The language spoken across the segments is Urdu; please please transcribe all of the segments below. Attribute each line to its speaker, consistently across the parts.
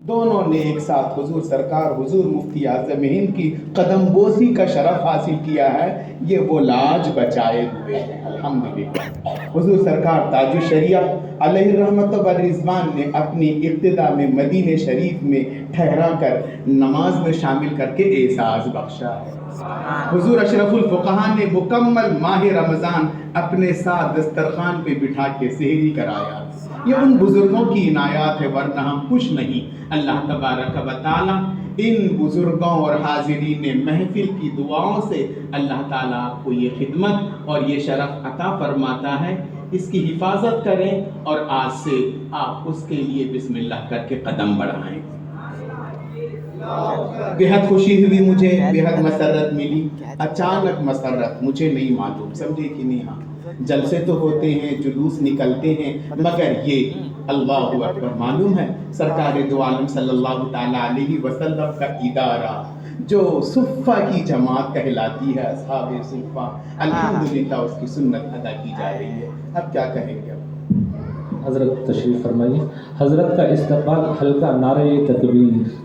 Speaker 1: دونوں نے ایک ساتھ حضور سرکار حضور مفتی اعظم ہند کی قدم بوسی کا شرف حاصل کیا ہے، یہ وہ لاج بچائے ہوئے ہیں الحمدللہ۔ حضور سرکار تاج الشریعہ علیہ رحمت و رضوان نے اپنی ابتدا میں مدینہ شریف میں ٹھہرا کر نماز میں شامل کر کے اعزاز بخشا ہے۔ حضور اشرف الفقہاء نے مکمل ماہ رمضان اپنے ساتھ دسترخوان پہ بٹھا کے سحری کرایا۔ یہ ان بزرگوں کی عنایات ہے، ورنہ ہم کچھ نہیں۔ اللہ تبارک و تعالی ان بزرگوں اور حاضرین محفل کی دعاؤں سے اللہ تعالیٰ آپ کو یہ خدمت اور یہ شرف عطا فرماتا ہے۔ اس کی حفاظت کریں اور آج سے آپ اس کے لیے بسم اللہ کر کے قدم بڑھائیں۔ بہت خوشی ہوئی، مجھے بہت مسرت ملی، اچانک مسرت، مجھے نہیں معلوم، سمجھے کہ نہیں؟ ہاں جلسے تو ہوتے ہیں، جلوس نکلتے ہیں، مگر یہ اللہ اکبر معلوم ہے سرکار دو عالم صلی اللہ تعالیٰ علیہ وسلم کا ادارہ جو صفہ کی جماعت کہلاتی ہے، اصحاب صفہ، الحمدللہ اس کی سنت ادا کی جا رہی ہے۔ اب کیا کہیں گے؟
Speaker 2: حضرت تشریف فرمائیے۔ حضرت کا استقبال ہلکا نعرہ تکبیر۔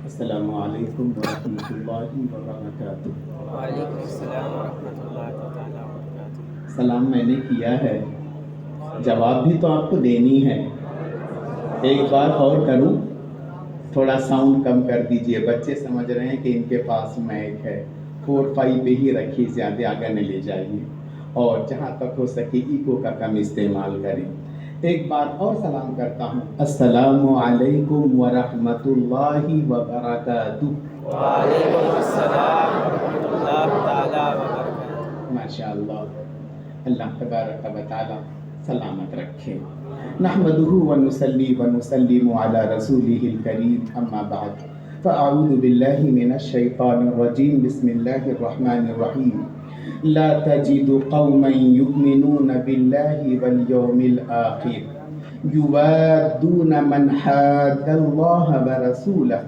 Speaker 1: السلام علیکم ورحمۃ اللہ وبرکاتہ۔
Speaker 3: وعلیکم السلام ورحمۃ اللہ تعالیٰ وبرکاتہ۔
Speaker 1: سلام میں نے کیا ہے، جواب بھی تو آپ کو دینی ہے۔ ایک بار اور کروں، تھوڑا ساؤنڈ کم کر دیجئے، بچے سمجھ رہے ہیں کہ ان کے پاس مائک ہے، 4-5 پہ ہی رکھیے، زیادہ آگے نہ لے جائیے، اور جہاں تک ہو سکے ایکو کا کم استعمال کریں۔ ایک بار اور سلام کرتا ہوں، السلام علیکم ورحمۃ اللہ وبرکاتہ۔
Speaker 3: وعلیکم السلام ورحمۃ اللہ تعالیٰ وبرکاتہ۔
Speaker 1: ماشاءاللہ، اللہ تبارک و تعالی سلامت رکھے۔ نحمدہ ونصلی ونسلم علی رسولہ الکریم، اما بعد فاعوذ باللہ من الشیطان الرجیم، بسم اللہ الرحمن الرحیم۔ لا تجد قوما يؤمنون بالله واليوم الآخر يوادون من حاد الله ورسوله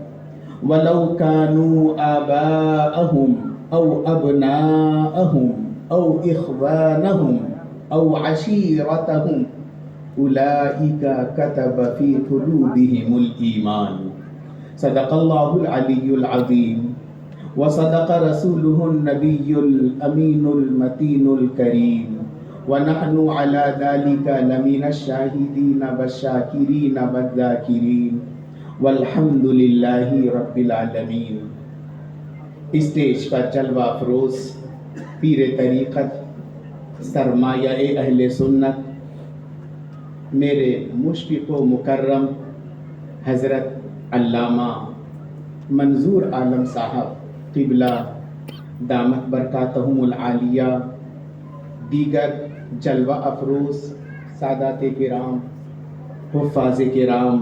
Speaker 1: ولو كانوا آباءهم أو أبناءهم أو إخوانهم أو عشيرتهم أولئك كتب في قلوبهم الإيمان۔ صدق الله العلي العظيم وصدق رسوله النبي الأمين المتين الكريم، ونحن على ذلك لمن الشاهدين والشاكرين والذاكرين، والحمد لله رب العالمين۔ اسٹیج پر جلوہ افروز پیر طریقت، سرمایہ اہل سنت، میرے مشفق و مکرم حضرت علامہ منظور عالم صاحب قبلہ دامت برکاتہم العالیہ، دیگر جلوہ افروز سادات کرام، حفاظ کرام،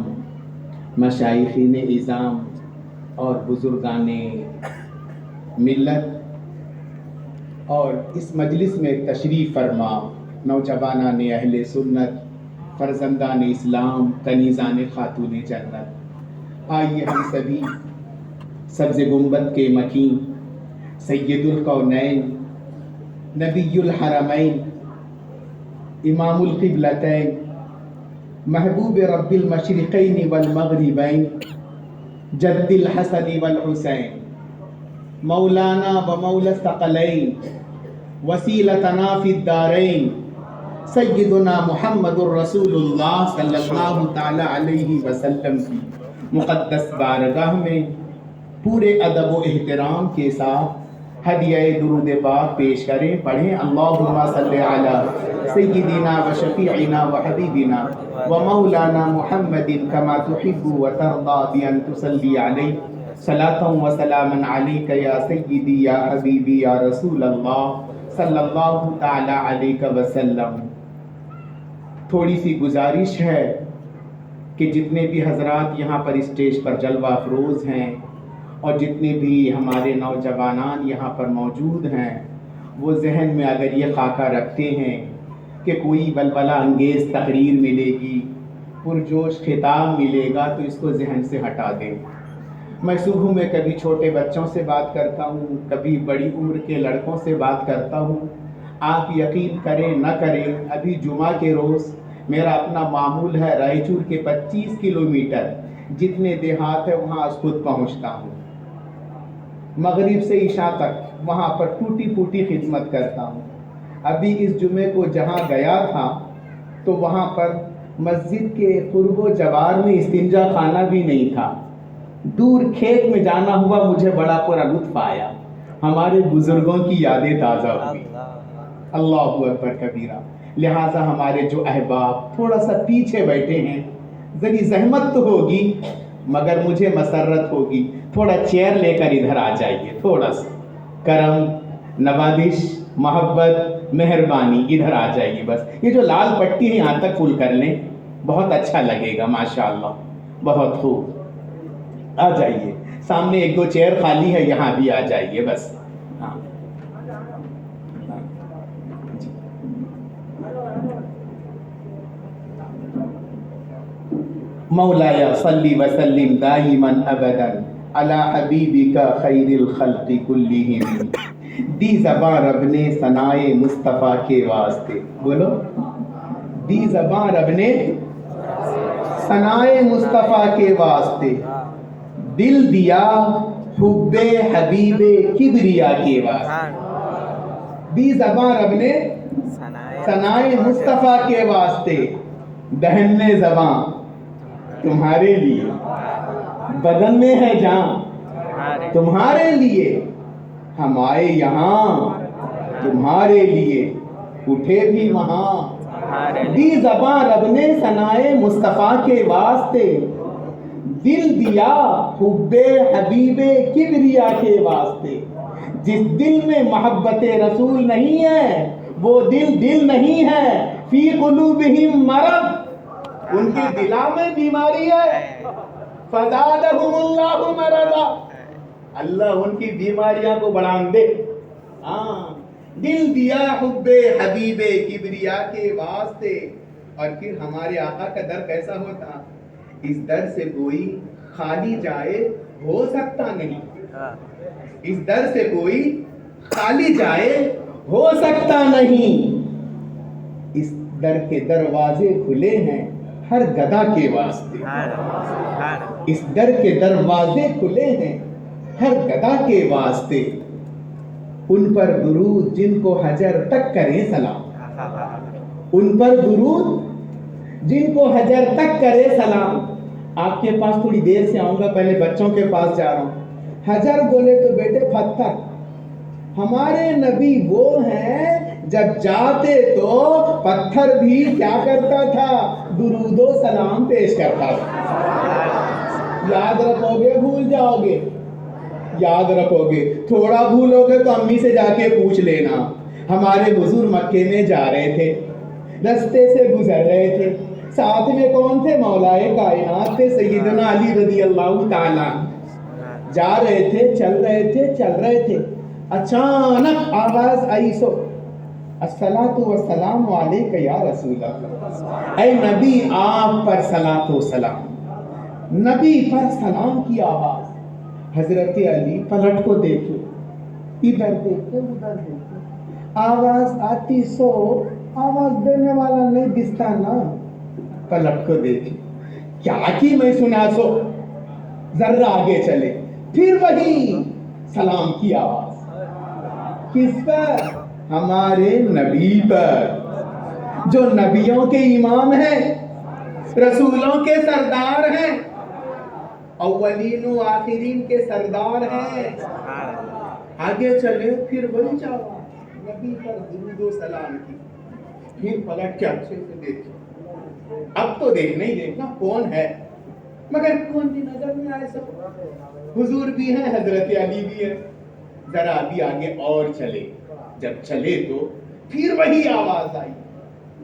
Speaker 1: مشائخین اعظام اور بزرگان ملت، اور اس مجلس میں تشریف فرما نوجوانان اہل سنت، فرزندان اسلام، کنیزان خاتون جنت، آئیے ہم سبھی سبز گنبد کے مکین، سید الکونین، نبی الحرمین، امام القبلتین، محبوب رب المشرقین والمغربین، جد الحسن والحسین، مولانا و مولا الثقلین، وسیلتنا فی الدارین، سیدنا محمد الرسول اللہ صلی اللہ تعالی علیہ وسلم کی مقدس بارگاہ میں پورے ادب و احترام کے ساتھ ہدیہ درود پاک پیش کریں۔ پڑھیں اللہم صلی علی سیدنا و شفیعنا و حبیبنا و مولانا محمد کما تحب و ترضی بان تصلی علیہ، صلاۃ و سلاما علیک یا سیدی یا حبیبی یا رسول اللہ صلی اللہ تعالی علیہ وسلم۔ تھوڑی سی گزارش ہے کہ جتنے بھی حضرات یہاں پر اسٹیج پر جلوہ افروز ہیں اور جتنے بھی ہمارے نوجوانان یہاں پر موجود ہیں، وہ ذہن میں اگر یہ خاکہ رکھتے ہیں کہ کوئی بلبلہ انگیز تقریر ملے گی، پرجوش خطاب ملے گا، تو اس کو ذہن سے ہٹا دیں۔ میں صبح میں کبھی چھوٹے بچوں سے بات کرتا ہوں، کبھی بڑی عمر کے لڑکوں سے بات کرتا ہوں۔ آپ یقین کریں نہ کریں، ابھی جمعہ کے روز میرا اپنا معمول ہے رائچور کے 25 کلومیٹر جتنے دیہات ہیں وہاں خود پہنچتا ہوں، مغرب سے عشاء تک وہاں پر ٹوٹی پھوٹی خدمت کرتا ہوں۔ ابھی اس جمعے کو جہاں گیا تھا تو وہاں پر مسجد کے قرب و جوار میں استنجا خانہ بھی نہیں تھا، دور کھیت میں جانا ہوا، مجھے بڑا پورا لطف آیا، ہمارے بزرگوں کی یادیں تازہ ہوئی۔ اللہ اکبر کبیرہ۔ لہٰذا ہمارے جو احباب تھوڑا سا پیچھے بیٹھے ہیں، ذری زحمت تو ہوگی مگر مجھے مسرت ہوگی، تھوڑا چیئر لے کر ادھر آ جائیے، تھوڑا سا کرم، نوازش، محبت، مہربانی، ادھر آ جائیے بس۔ یہ جو لال پٹی ہے یہاں تک فل کر لیں، بہت اچھا لگے گا، ماشاءاللہ، بہت خوب۔ آ جائیے، سامنے ایک دو چیئر خالی ہے، یہاں بھی آ جائیے بس۔ ہاں مولاي صل وسلم دائما ابدا على حبیبک خیر الخلق کلہم۔ دی زباں رب نے ثنائے مصطفیٰ کے واسطے، بولو، دی زباں رب نے ثنائے مصطفیٰ کے واسطے، دل دیا حب حبیب کبریا کے واسطے۔ دی زباں رب نے ثنائے مصطفیٰ کے واسطے، دہن زباں تمہارے لیے، بدن میں ہے جان تمہارے لیے، ہم آئے یہاں تمہارے لیے، اٹھے بھی وہاں۔ دی زباں رب نے ثنائے مصطفیٰ کے واسطے، دل دیا حب حبیب کبریا کے واسطے۔ جس دل میں محبت رسول نہیں ہے وہ دل نہیں ہے، فی قلوبہم مرض، ان کے دلوں میں بیماری ہے، فزادہم اللہ مرضا، اللہ ان کی بیماریاں کو بڑھان دے۔ ہاں، دل دیا حب حبیب کبریا کے واسطے۔ اور پھر ہمارے آقا کا در کیسا ہوتا؟ اس در سے کوئی خالی جائے ہو سکتا نہیں، اس در سے کوئی خالی جائے ہو سکتا نہیں۔ اس در کے دروازے کھلے ہیں ہر گدھا کے واسطے، اس در کے دروازے کھلے ہیں ہر گدھا کے واسطے۔ ان پر درود جن کو حجر تک کریں سلام، ان پر درود جن کو حجر تک کرے سلام۔ آپ کے پاس تھوڑی دیر سے آؤں گا، پہلے بچوں کے پاس جا رہا ہوں۔ حجر بولے تو بیٹے پتھر، ہمارے نبی وہ ہیں جب جاتے تو پتھر بھی کیا کرتا تھا؟ درود و سلام پیش کرتا تھا۔ یاد رکھو گے بھول جاؤ گے؟ یاد رکھو گے؟ تھوڑا بھولو گے تو امی سے جا کے پوچھ لینا۔ ہمارے حضور مکے میں جا رہے تھے، رستے سے گزر رہے تھے، ساتھ میں کون تھے؟ مولا کائنات تھے، سیدنا علی رضی اللہ تعالیٰ۔ جا رہے تھے، چل رہے تھے، اچانک آواز آئی، سو الصلاۃ والسلام علیک یا رسول اللہ، اے نبی آپ پر صلاۃ و سلام، نبی پر سلام کی آواز۔ حضرت علی پلٹ کو دیکھے، ادھر دیکھے ادھر دیکھے، آواز آتی سو آواز دینے والا نہیں دستا نا، پلٹ کو دیکھے، کیا کی میں سنا سو، ذرا آگے چلے، پھر وہی سلام کی آواز۔ کس پر؟ ہمارے نبی پر، جو نبیوں کے امام ہیں، رسولوں کے سردار ہیں، اولین و آخرین کے سردار ہیں۔ آگے چلے، پھر وہی جاوا نبی پر درود و سلام کی، پھر پلٹ کے اچھے سے دیکھے، اب تو دیکھنا ہی دیکھنا کون ہے، مگر کون بھی نظر نہیں آئے، سب حضور بھی ہیں، حضرت علی بھی ہے۔ ذرا ابھی آگے اور چلے، جب چلے تو پھر وہی آواز آئی،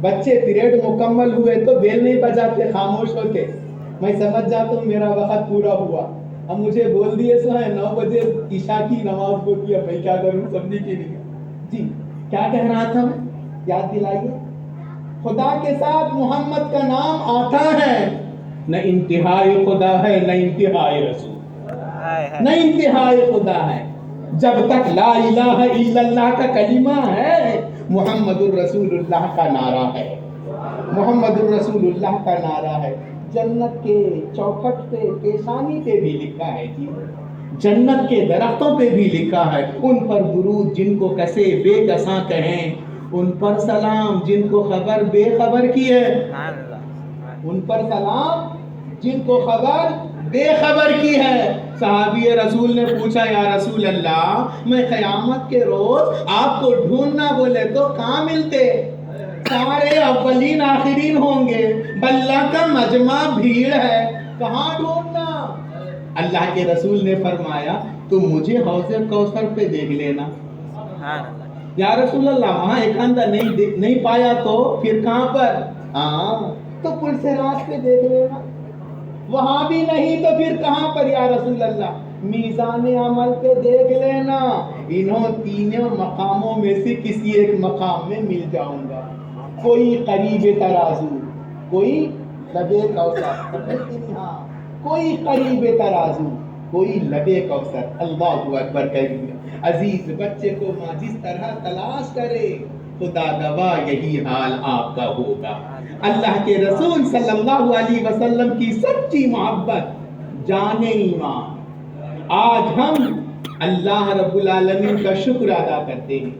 Speaker 1: بچے پیریڈ مکمل ہوئے تو بیل نہیں بجاتے خاموش ہوتے. میں سمجھ جاتا ہوں میرا وقت پورا ہوا. اب مجھے بول دیے سو ہے 9 بجے عشاء کی نماز ہوتی ہے. میں کیا کروں سمجھی کہ نہیں. جی کیا کہہ رہا تھا میں, یاد دلائیے. خدا کے ساتھ محمد کا نام آتا ہے, نہ انتہائی خدا ہے نہ انتہائی رسول, نہ انتہائی خدا ہے. جب تک لا الہ الا اللہ کا کلمہ ہے, محمد الرسول اللہ کا نعرہ ہے, محمد الرسول اللہ کا نعرہ ہے. جنت کے چوکھٹ پہ پیشانی پہ بھی لکھا ہے جی, جنت کے درختوں پہ بھی لکھا ہے, ان پر درود جن کو کسے بے کساں کہیں, ان پر سلام جن کو خبر بے خبر کی ہے, ان پر سلام جن کو خبر بے خبر کی ہے. صحابی رسول نے پوچھا یا رسول اللہ میں قیامت کے روز آپ کو ڈھونڈنا بولے تو کہاں ملتے؟ سارے اولین آخرین ہوں گے, بلہ کا مجمع بھیڑ ہے, کہاں ڈھونڈنا؟ اللہ کے رسول نے فرمایا تم مجھے حوض کوثر پہ دیکھ لینا. یا رسول اللہ وہاں ایک اندھا نہیں پایا تو پھر کہاں پر؟ ہاں تو پل سے راست پہ دیکھ لینا. وہاں بھی نہیں تو پھر کہاں پر یا رسول اللہ؟ میزان عمل پہ دیکھ لینا. انہوں تینوں مقاموں میں سے کسی ایک مقام میں مل جاؤں گا. کوئی قریب ترازو, کوئی لبے کوثر, کوئی قریب ترازو, کوئی لبے کوثر. اللہ اکبر کہیے. عزیز بچے کو ماں جس طرح تلاش کرے خدا گواہ یہی حال آپ کا ہوگا. اللہ کے رسول صلی اللہ علیہ وسلم کی سچی محبت جان ایمان. آج ہم اللہ رب العالمین کا شکر ادا کرتے ہیں,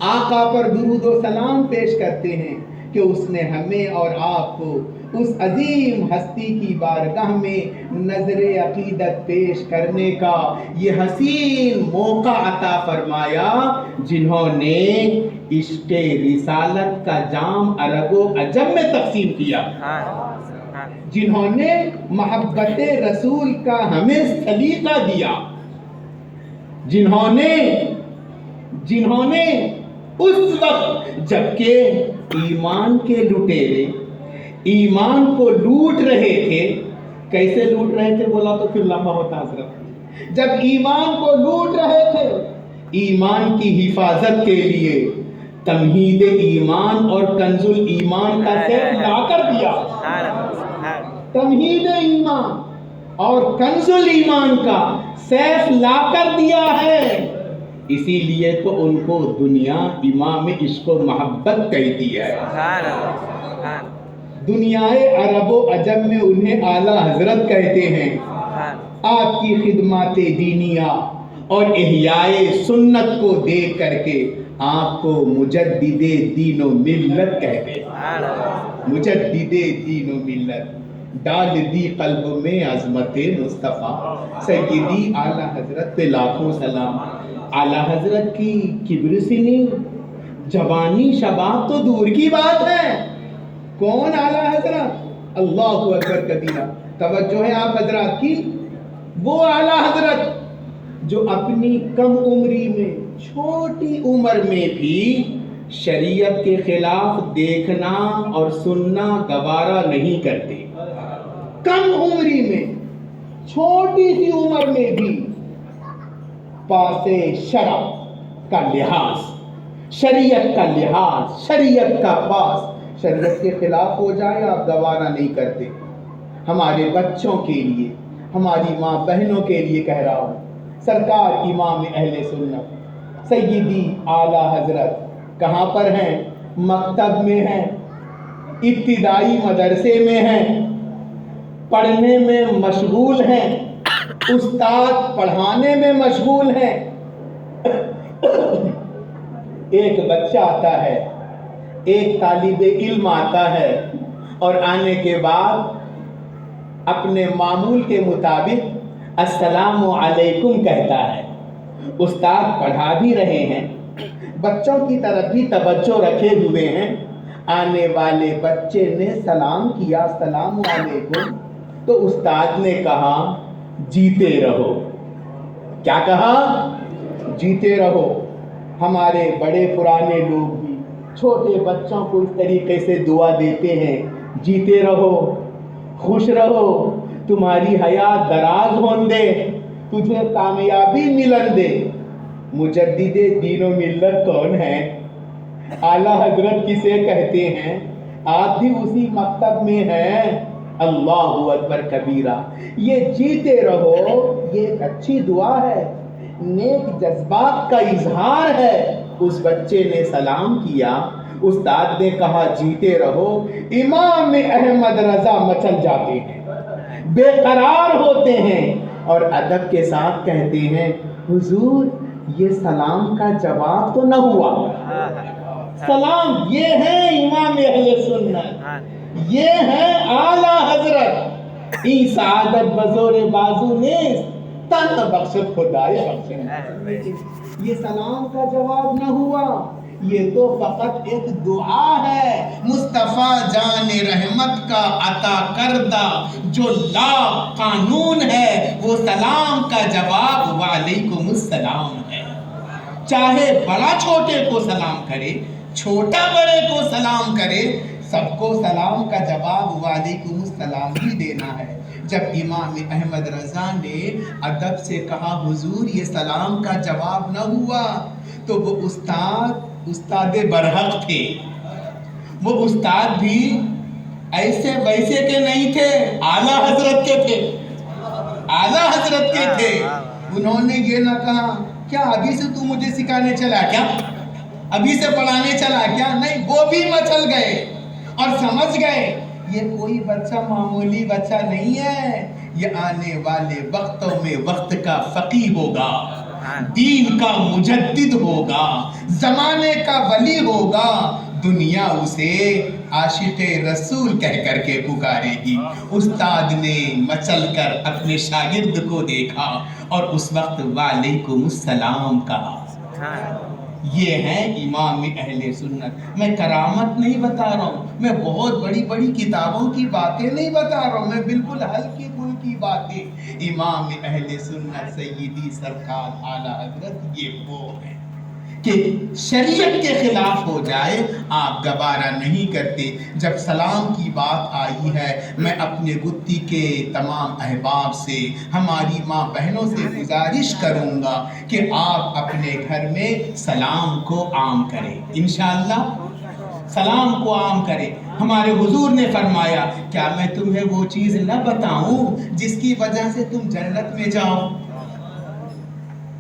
Speaker 1: آقا پر درود و سلام پیش کرتے ہیں کہ اس نے ہمیں اور آپ کو اس عظیم ہستی کی بارگاہ میں نظر عقیدت پیش کرنے کا یہ حسین موقع عطا فرمایا, جنہوں نے عشق رسالت کا جام عرب و عجم میں تقسیم کیا, جنہوں نے محبت رسول کا ہمیں سلیقہ دیا, جنہوں نے اس وقت جبکہ ایمان کے لٹیرے ایمان کو لوٹ رہے تھے. کیسے لوٹ رہے تھے بولا تو پھر لمبا ہوتا حضرت. جب ایمان کو لوٹ رہے تھے, ایمان کی حفاظت کے لیے تمہید ایمان اور کنز ایمان کا سیف لا کر دیا. تمہید ایمان اور کنز ایمان کا سیف لا کر دیا ہے. اسی لیے تو ان کو دنیا امام عشق و محبت کہتی ہے. دنیائے عرب و عجم میں انہیں اعلیٰ حضرت کہتے ہیں. آپ کی خدمات دینیہ اور احیاء سنت کو دیکھ کر کے آپ کو مجدد دین و ملت کہتے ہیں. مجدد دین و ملت ڈال دی قلب میں عظمت مصطفیٰ. سیدی اعلیٰ حضرت پہ لاکھوں سلام. اعلیٰ حضرت کی کبر سنی جوانی شباب تو دور کی بات ہے. کون اعلیٰ حضرت؟ اللہ اکبر کبیرہ. توجہ ہے آپ حضرات کی. وہ اعلیٰ حضرت جو اپنی کم عمری میں, چھوٹی عمر میں بھی شریعت کے خلاف دیکھنا اور سننا گوارا نہیں کرتے. کم عمری میں, چھوٹی سی عمر میں بھی پاس شرع کا لحاظ, شریعت کا لحاظ, شریعت کا پاس, شریعت کے خلاف ہو جائے آپ گوارا نہیں کرتے. ہمارے بچوں کے لیے, ہماری ماں بہنوں کے لیے کہہ رہا ہوں, سرکار امام اہل سنت سیدی اعلیٰ حضرت کہاں پر ہیں؟ مکتب میں ہیں, ابتدائی مدرسے میں ہیں, پڑھنے میں مشغول ہیں, استاد پڑھانے میں مشغول ہیں. ایک بچہ آتا ہے, ایک طالب علم آتا ہے اور آنے کے بعد اپنے معمول کے مطابق السلام علیکم کہتا ہے. استاد پڑھا بھی رہے ہیں, بچوں کی طرف بھی توجہ رکھے ہوئے ہیں. آنے والے بچے نے سلام کیا السلام علیکم, تو استاد نے کہا جیتے رہو. کیا کہا؟ جیتے رہو. ہمارے بڑے پرانے لوگ بھی چھوٹے بچوں کو اس طریقے سے دعا دیتے ہیں، جیتے رہو، خوش رہو، تمہاری حیات دراز ہون دے، تجھے کامیابی ملن دے۔ مجدد دین و ملت کون ہے؟ اعلیٰ حضرت کسے کہتے ہیں؟ آپ بھی اسی مکتب میں ہیں۔ اللہ اکبر کبیرہ۔ یہ جیتے رہو، یہ ایک اچھی دعا ہے، نیک جذبات کا اظہار ہے۔ اس بچے نے سلام کیا، استاد نے کہا جیتے رہو، امام احمد رضا مچل جاتے ہیں، بے قرار ہوتے ہیں اور ادب کے ساتھ کہتے ہیں حضور یہ سلام کا جواب تو نہ ہوا۔ سلام یہ ہے امام اہل سنت، یہ ہے اعلیٰ حضرت، ای سعادت بزور بازو نیست تن بخشت خدای بخشت۔ یہ سلام کا جواب نہ ہوا، یہ تو فقط ایک دعا ہے مصطفیٰ جان رحمت کا عطا کردہ جو لا قانون ہے، وہ سلام کا جواب وعلیکم السلام ہے۔ چاہے بڑا چھوٹے کو سلام کرے، چھوٹا بڑے کو سلام کرے، سب کو سلام کا جواب وعلیکم السلام ہی دینا ہے۔ جب امام احمد رضا نے ادب سے کہا حضور یہ سلام کا جواب نہ ہوا، تو وہ استاد برحق تھے، وہ استاد بھی ایسے ویسے کے نہیں تھے، اعلیٰ حضرت کے تھے، اعلیٰ حضرت کے تھے۔ انہوں نے یہ نہ کہا کیا ابھی سے تو مجھے سکھانے چلا کیا، ابھی سے پڑھانے چلا کیا، نہیں، وہ بھی مچل گئے اور سمجھ گئے یہ کوئی بچہ معمولی بچہ نہیں ہے، یہ آنے والے وقتوں میں وقت کا فقیہ ہوگا، دین کا مجدد ہوگا، زمانے کا ولی ہوگا، دنیا اسے عاشق رسول کہہ کر کے پکارے گی۔ استاد نے مچل کر اپنے شاگرد کو دیکھا اور اس وقت وعلیکم السلام کہا۔ یہ ہے امام اہل سنت۔ میں کرامت نہیں بتا رہا ہوں، میں بہت بڑی بڑی کتابوں کی باتیں نہیں بتا رہا ہوں، میں بالکل ہلکی پھلکی باتیں۔ امام اہل سنت سیدی سرکار اعلیٰ حضرت یہ وہ ہے کہ شریعت کے خلاف ہو جائے آپ گوارہ نہیں کرتے۔ جب سلام کی بات آئی ہے، میں اپنے گتی کے تمام احباب سے، ہماری ماں بہنوں سے گزارش کروں گا کہ آپ اپنے گھر میں سلام کو عام کریں، انشاءاللہ سلام کو عام کریں۔ ہمارے حضور نے فرمایا کیا میں تمہیں وہ چیز نہ بتاؤں جس کی وجہ سے تم جنت میں جاؤ؟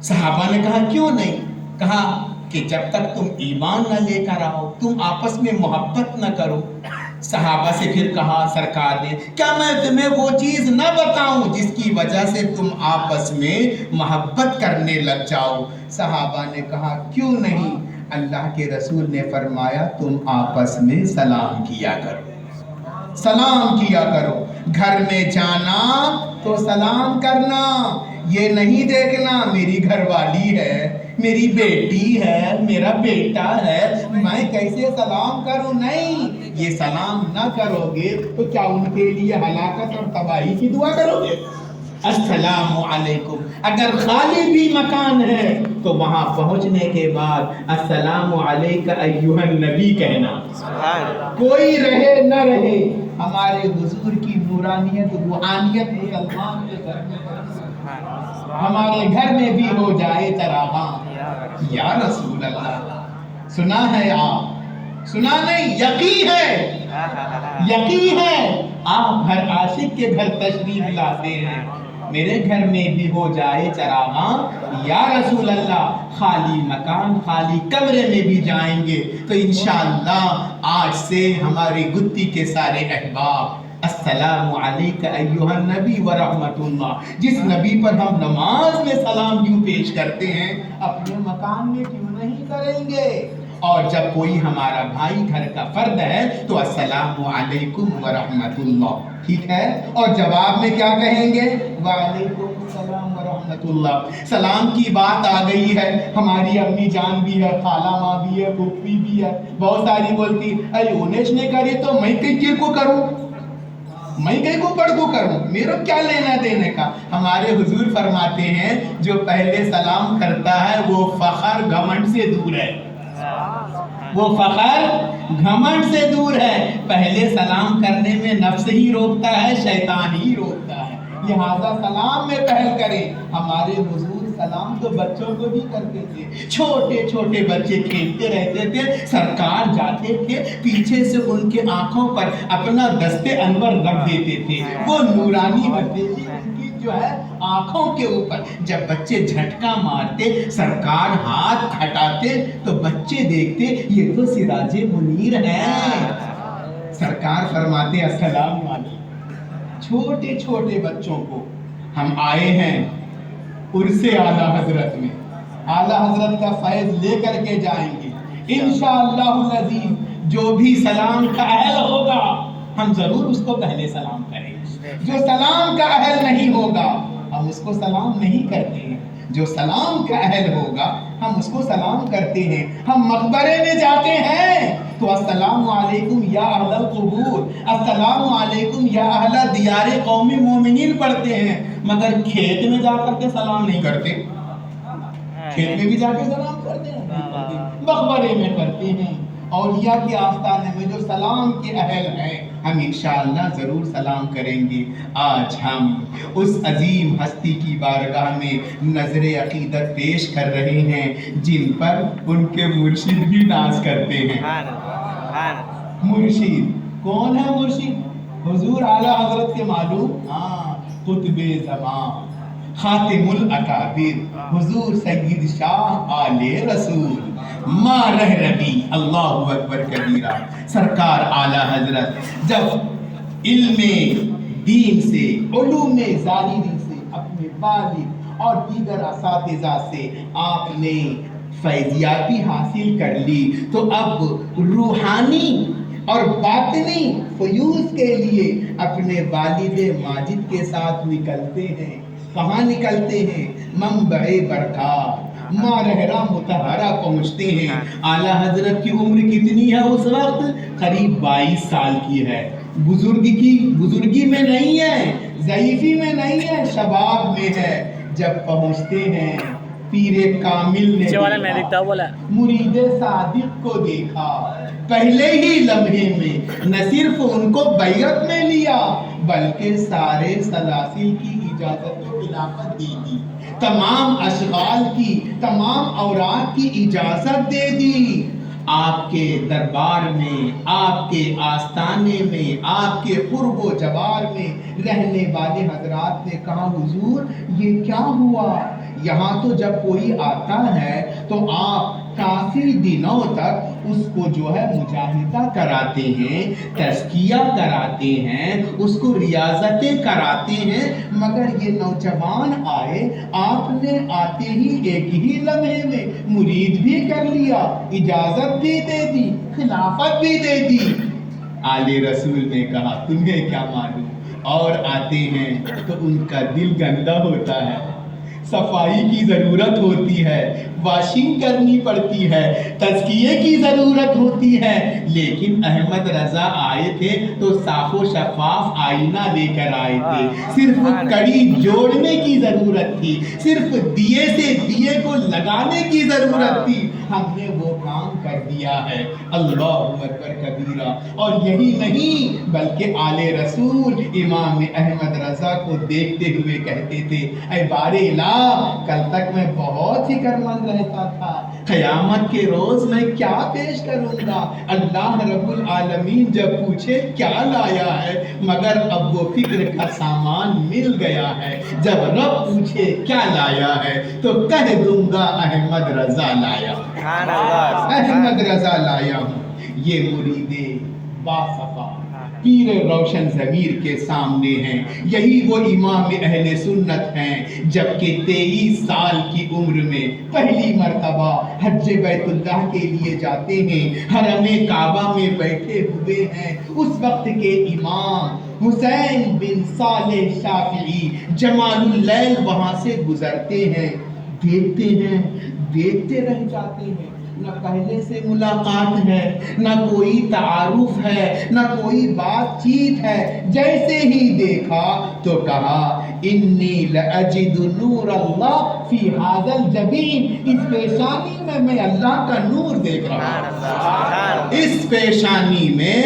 Speaker 1: صحابہ نے کہا کیوں نہیں؟ کہا کہ جب تک تم ایمان نہ لے کر آؤ، تم آپس میں محبت نہ کرو۔ صحابہ سے پھر کہا سرکار نے کیا میں تمہیں وہ چیز نہ بتاؤں جس کی وجہ سے تم آپس میں محبت کرنے لگ جاؤ؟ صحابہ نے کہا کیوں نہیں؟ اللہ کے رسول نے فرمایا تم آپس میں سلام کیا کرو، سلام کیا کرو، گھر میں جانا تو سلام کرنا، یہ نہیں دیکھنا میری گھر والی ہے، میری بیٹی ہے، میرا بیٹا ہے، میں کیسے سلام کروں؟ نہیں، یہ سلام نہ کرو گے تو کیا ان کے لیے ہلاکت اور تباہی کی دعا کرو گے؟ السلام علیکم۔ اگر خالی بھی مکان ہے تو وہاں پہنچنے کے بعد السلام علیک ایھا النبی کہنا، کوئی رہے نہ رہے، ہمارے حضور کی نورانیت روحانیت مسلمان کے گھر میں ہمارے گھر میں بھی ہو جائے چراغاں۔ یا رسول اللہ، سنا ہے آپ، سنا نہیں، یقین ہے، یقین ہے آپ ہر عاشق کے گھر تشریف لاتے ہیں، میرے گھر میں بھی ہو جائے چراغاں۔ یا رسول اللہ، خالی مکان خالی کمرے میں بھی جائیں گے تو انشاءاللہ آج سے ہمارے گتی کے سارے احباب السلام علیک ایھا النبی ورحمۃ اللہ، جس نبی پر ہم نماز میں سلام یوں پیش کرتے ہیں اپنے مکان میں کیوں نہیں کریں گے؟ اور جب کوئی ہمارا بھائی گھر کا فرد ہے تو السلام علیکم ورحمۃ اللہ، ٹھیک ہے؟ اور جواب میں کیا کہیں گے؟ وعلیکم السلام ورحمۃ اللہ۔ سلام کی بات آ گئی ہے، ہماری امی جان بھی ہے، خالہ ماں بھی ہے، پھوپھی بھی ہے، بہت ساری بولتی اے انیش نے کری تو میں کئی کو کروں، میں کئی کو پڑھ کو کروں، میرا کیا لینا دینے کا؟ ہمارے حضور فرماتے ہیں جو پہلے سلام کرتا ہے وہ فخر گھمنڈ سے دور ہے، وہ فخر گھمنڈ سے دور ہے. پہلے سلام کرنے میں نفس ہی روکتا ہے، شیطان ہی روکتا ہے. لہذا سلام میں پہل کریں. ہمارے حضور سلام تو بچوں کو بھی کرتے تھے. چھوٹے چھوٹے بچے کھیلتے رہتے تھے، سرکار جاتے تھے پیچھے سے ان کے آنکھوں پر اپنا دست انور رکھ دیتے تھے. وہ نورانی ہتھیلی ان کی جو ہے آنکھوں کے اوپر. جب بچے جھٹکا مارتے، سرکار ہاتھ ہٹاتے تو بچے دیکھتے یہ تو سراج منیر ہے. سرکار فرماتے السلام علیکم. چھوٹے چھوٹے بچوں کو ہم آئے ہیں عرس اعلیٰ حضرت میں، اعلیٰ حضرت کا فیض لے کر کے جائیں گے انشاءاللہ العزیز. جو بھی سلام کا اہل ہوگا ہم ضرور اس کو پہلے سلام کریں گے. جو سلام کا اہل نہیں ہوگا ہم اس کو سلام نہیں کرتے ہیں. جو سلام کا اہل ہوگا ہم اس کو سلام کرتے ہیں. ہم مقبرے میں جاتے ہیں تو السلام علیکم یا اہل القبور، السلام علیکم یا اہل دیار قوم مومنین پڑھتے ہیں، مگر کھیت میں جا کر کے سلام نہیں کرتے. کھیت میں بھی جا کے سلام کرتے ہیں، مقبرے میں کرتے ہیں. اولیاء کے آستانے میں جو سلام کے اہل ہیں ہم انشاءاللہ ضرور سلام کریں گے. آج ہم اس عظیم ہستی کی بارگاہ میں نظر عقیدت پیش کر رہے ہیں جن پر ان کے مرشد بھی ناز کرتے ہیں. مرشد کون ہے؟ مرشد حضور اعلیٰ حضرت کے معلوم؟ ہاں، قطب زمان خاتم الاکابر حضور سید شاہ آل رسول مارہ ربی. اللہ اکبر کبیرہ. سرکار اعلیٰ حضرت جب علم دین سے، علوم ظاہری سے، اپنے والد اور دیگر اساتذہ سے آپ نے فیضیابی حاصل کر لی تو اب روحانی اور باطنی فیوز کے لیے اپنے والد ماجد کے ساتھ نکلتے ہیں. کہاں نکلتے ہیں؟ منبع برکات مارہرہ متحرہ پہنچتے ہیں. اعلیٰ حضرت کی عمر کتنی ہے اس وقت؟ قریب 22 سال کی ہے. بزرگی میں نہیں ہے، ضعیفی میں نہیں ہے، شباب میں ہے. جب پہنچتے ہیں پیر کامل نے دیکھا، مرید صادق کو دیکھا. پہلے ہی لمحے میں نہ صرف ان کو بیعت میں لیا بلکہ سارے سلاسل کی اجازت و خلافت دے دی، تمام اشغال کی، تمام اوراق کی اجازت دے دی. آپ کے دربار میں، آپ کے آستانے میں، آپ کے قرب و جوار میں رہنے والے حضرات نے کہا حضور یہ کیا ہوا؟ یہاں تو جب کوئی آتا ہے تو آپ کافی دنوں تک اس کو جو ہے مجاہدہ کراتے ہیں، تزکیہ کراتے ہیں، اس کو ریاضتیں کراتے ہیں، مگر یہ نوجوان آئے، آپ نے آتے ہی ایک ہی لمحے میں مرید بھی کر لیا، اجازت بھی دے دی، خلافت بھی دے دی. آل رسول نے کہا تمہیں کیا معلوم؟ اور آتے ہیں تو ان کا دل گندا ہوتا ہے، صفائی کی ضرورت ہوتی ہے، واشنگ کرنی پڑتی ہے، تزکیے کی ضرورت ہوتی ہے. لیکن احمد رضا آئے تھے تو صاف و شفاف آئینہ لے کر آئے تھے. صرف کڑی جوڑنے کی ضرورت تھی، صرف دیے سے دیے کو لگانے کی ضرورت تھی. ہم نے وہ کام کر دیا ہے. اللہ اکبر کبیرہ. اور یہی نہیں بلکہ آل رسول امام احمد رضا کو دیکھتے ہوئے کہتے تھے اے بار الہ، کل تک میں بہت فکر مند رہتا تھا، قیامت کے روز میں کیا پیش کروں گا؟ اللہ رب العالمین جب پوچھے کیا لایا ہے، مگر اب وہ فکر کا سامان مل گیا ہے. جب رب پوچھے کیا لایا ہے تو کہہ دوں گا احمد رضا لایا، احمد رضا لایا ہوں. یہ مرید باصفا پیر روشن ضمیر کے سامنے ہیں. یہی وہ امام اہل سنت ہیں جبکہ 23 سال کی عمر میں پہلی مرتبہ حج بیت اللہ کے لیے جاتے ہیں. حرم کعبہ میں بیٹھے ہوئے ہیں. اس وقت کے امام حسین بن صالح شافعی جمال اللیل وہاں سے گزرتے ہیں، دیکھتے ہیں، دیکھتے رہ جاتے ہیں. نہ پہلے سے ملاقات ہے، نہ کوئی تعارف ہے، نہ کوئی بات چیت ہے. جیسے ہی دیکھا تو کہا انی لأجد نور اللہ فی ھذا الجبین، اس پیشانی میں اللہ کا نور دیکھ رہا ہوں، اس پیشانی میں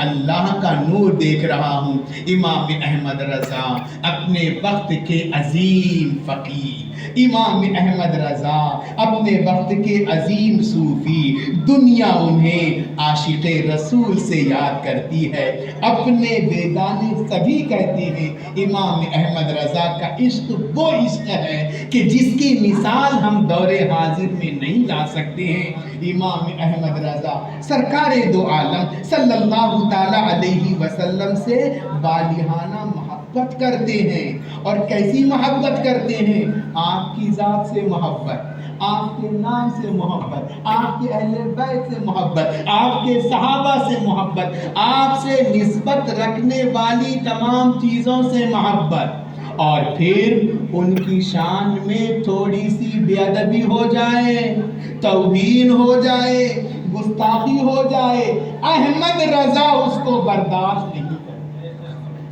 Speaker 1: اللہ کا نور دیکھ رہا ہوں۔ امام احمد رضا اپنے وقت کے عظیم فقیہ، امام احمد رضا اپنے وقت کے عظیم صوفی، دنیا انہیں عاشق رسول سے یاد کرتی ہے، اپنے بیگانے سبھی کہتے ہیں امام احمد رضا کا عشق وہ عشق ہے کہ جس کی مثال ہم دور حاضر میں نہیں لا سکتے ہیں۔ امام احمد رضا سرکار دو عالم صلی اللہ تعالی علیہ وسلم سے بالغانہ محبت کرتے ہیں، اور کیسی محبت کرتے ہیں؟ آپ کی ذات سے محبت، آپ کے نام سے محبت، آپ کے اہل بیت سے محبت، آپ کے صحابہ سے محبت، آپ سے نسبت رکھنے والی تمام چیزوں سے محبت، اور پھر ان کی شان میں تھوڑی سی بے ادبی ہو جائے، توہین ہو جائے، گستاخی ہو جائے، احمد رضا اس کو برداشت نہیں کرتے۔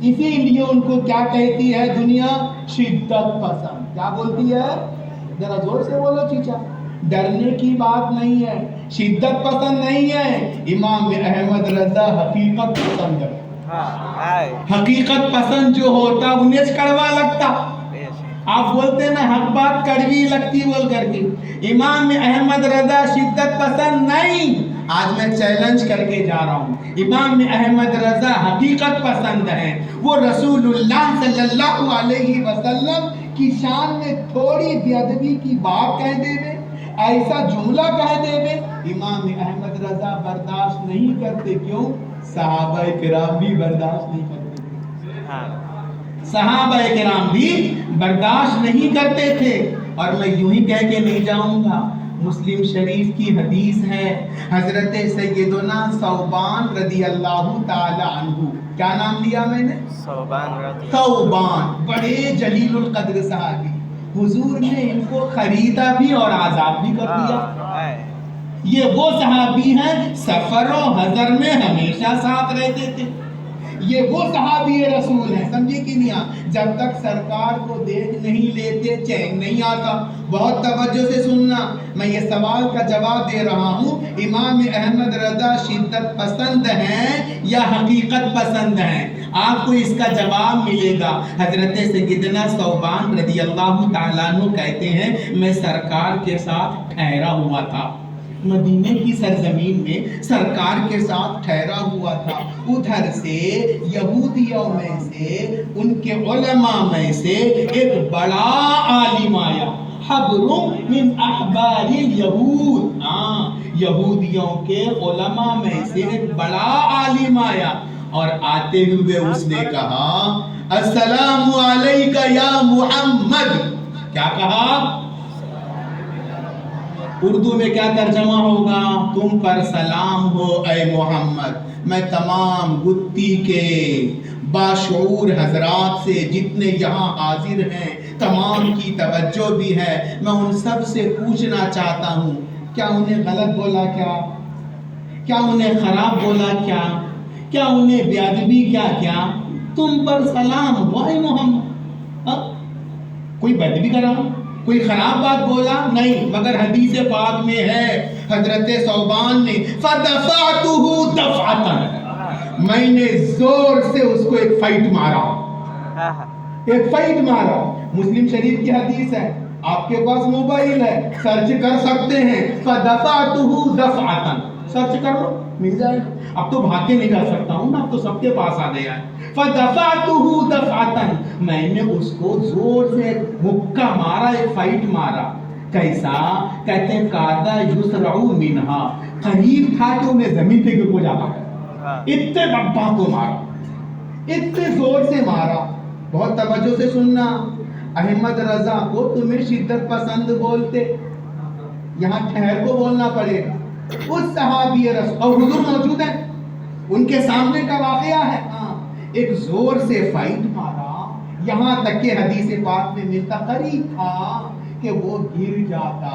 Speaker 1: اسی لیے ان کو کیا کہتی ہے دنیا؟ شدت پسند۔ کیا بولتی ہے؟ ذرا زور سے بولو چیچا، ڈرنے کی بات نہیں ہے، شدت پسند نہیں ہے، امام احمد رضا حقیقت پسند ہے۔ حقیقت پسند جو ہوتا انہیں کڑوا لگتا، آپ بولتے نا حق بات کڑوی لگتی بول کر کے، امام احمد رضا شدت پسند نہیں۔ آج میں چیلنج کر کے جا رہا ہوں، امام احمد رضا حقیقت پسند ہیں، وہ رسول اللہ صلی اللہ علیہ وسلم کی شان میں تھوڑی بے ادبی کی بات کہہ دے وے، ایسا جملہ کہہ دے وے، امام احمد رضا برداشت نہیں کرتے۔ کیوں؟ صحابہ کرام بھی برداشت نہیں کرتے، صحابہ کرام بھی برداشت نہیں کرتے تھے۔ اور میں یوں ہی کہہ کے نہیں جاؤں گا، مسلم شریف کی حدیث ہے، حضرت سیدنا ثوبان رضی اللہ تعالی عنہ، کیا نام لیا میں نے؟ ثوبان، بڑے جلیل القدر صحابی، حضور نے ان کو خریدا بھی اور آزاد بھی کر دیا۔ یہ وہ صحابی ہیں سفر و حضر میں ہمیشہ ساتھ رہتے تھے، یہ وہ صحابی رسول ہیں، سمجھے کہ نہیں؟ جب تک سرکار کو دیکھ نہیں لیتے چین نہیں آتا۔ بہت توجہ سے سننا، میں یہ سوال کا جواب دے رہا ہوں، امام احمد رضا شدت پسند ہیں یا حقیقت پسند ہیں؟ آپ کو اس کا جواب ملے گا۔ حضرت سیدنا ثوبان رضی اللہ تعالیٰ عنہ کہتے ہیں میں سرکار کے ساتھ ٹھہرا ہوا تھا، مدینے کی سرزمین میں سرکار کے ساتھ ٹھہرا ہوا تھا، ادھر سے یہودیوں میں سے، ان کے علماء میں سے ایک بڑا عالم آیا، حبر من احبار الیہود، یہودیوں کے علماء میں سے ایک بڑا عالم آیا، اور آتے ہوئے اس نے کہا السلام علیکہ یا محمد۔ کیا کہا؟ اردو میں کیا ترجمہ ہوگا؟ تم پر سلام ہو اے محمد۔ میں تمام گتی کے باشعور حضرات سے جتنے یہاں حاضر ہیں تمام کی توجہ بھی ہے، میں ان سب سے پوچھنا چاہتا ہوں، کیا انہیں غلط بولا؟ کیا انہیں خراب بولا؟ کیا انہیں بے ادبی کیا؟ تم پر سلام ہو اے محمد۔ کوئی بے ادبی کرا؟ کوئی خراب بات بولا؟ نہیں، مگر حدیث پاک میں ہے حضرت ثوبان نے فَدَفَعْتُهُ دَفْعَةً، میں نے زور سے اس کو ایک فائٹ مارا۔ مسلم شریف کی حدیث ہے، آپ کے پاس موبائل ہے، سرچ کر سکتے ہیں، فَدَفَعْتُهُ دَفْعَةً، سرچ کر لو مل جائے گا۔ اب تو بھاگ کے نہیں کر سکتا ہوں نا، اب تو سب کے پاس آ گیا ہے۔ فَدَفَعْتُهُ دَفْعَةً، میں نے اس کو زور سے مکہ مارا، ایک فائٹ مارا۔ کیسا؟ کہتے ہیں قَادَ يُسْرَعُ مِنْهَا، قریب تھا کہ انہیں زمین پہ گر کو جاتا ہے، اتنے بابا کو مارا، اتنے زور سے مارا۔ بہت توجہ سے سننا، احمد رضا کو تمہیں شدت پسند بولتے، یہاں ٹھہر کو بولنا پڑے گا۔ اس صحابی رسول اور حضور موجود ہیں، ان کے سامنے کا واقعہ ہے، ایک زور سے فائٹ مارا، یہاں تک کہ حدیث پاک میں ملتا قریب تھا کہ وہ گر جاتا۔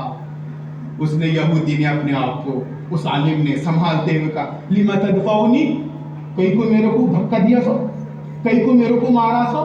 Speaker 1: اس نے یہودی نے اپنے آپ کو، اس عالم نے سنبھالتے ہوئے کہا لِمَ تَدْفَعُنِی، کہیں کو میرے کو دھکا دیا سو، کہیں کو میرے کو مارا سو،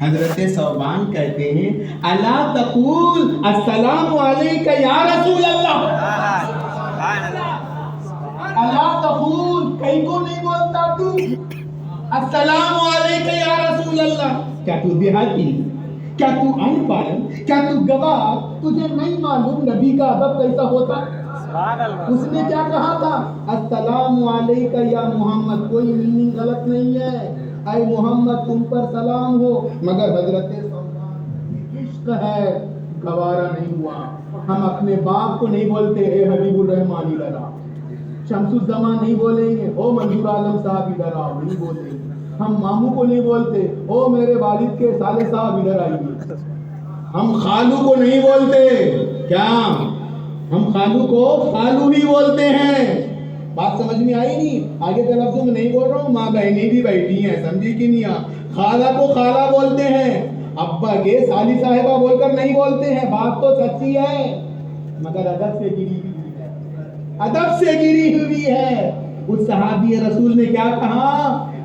Speaker 1: حضرت ثوبان کہتے ہیں الا تقول السلام علیک یا رسول اللہ، الا تقول کہیں کو نہیں بولتا تو السلام علیک یا رسول اللہ؟ کیا تو دیہاتی، کیا تو ان پڑھ، کیا تو گواہ، تجھے نہیں معلوم نبی کا ادب کیسا ہوتا؟ اس نے کیا کہا تھا؟ السلام علیک یا محمد، کوئی میننگ غلط نہیں ہے، اے محمد تم پر سلام ہو، مگر حضرت عشق ہے گوارا نہیں ہوا۔ ہم اپنے باپ کو نہیں بولتے اے حبیب الرحمان ادھر آ، شمس الزمان نہیں بولیں گے او منظور عالم صاحب ادھر آؤ، نہیں بولیں گے۔ ہم ماموں کو نہیں بولتے او میرے والد کے سالے صاحب ادھر آئیے۔ ہم خالو کو نہیں بولتے، کیا ہم خالو کو خالو ہی بولتے ہیں؟ بات سمجھ میں آئی نہیں؟ آگے کے لفظوں میں نہیں بول رہا ہوں، ماں بہنیں بھی بیٹھی ہیں، سمجھی کہ نہیں؟ خالہ کو خالہ بولتے ہیں، ابا کے سالی صاحبہ بول کر نہیں بولتے ہیں، بات تو سچی ہے، مگر ادب سے گری ہوئی ہے، ادب سے گری ہوئی ہے۔ اس صحابی رسول نے کیا کہا؟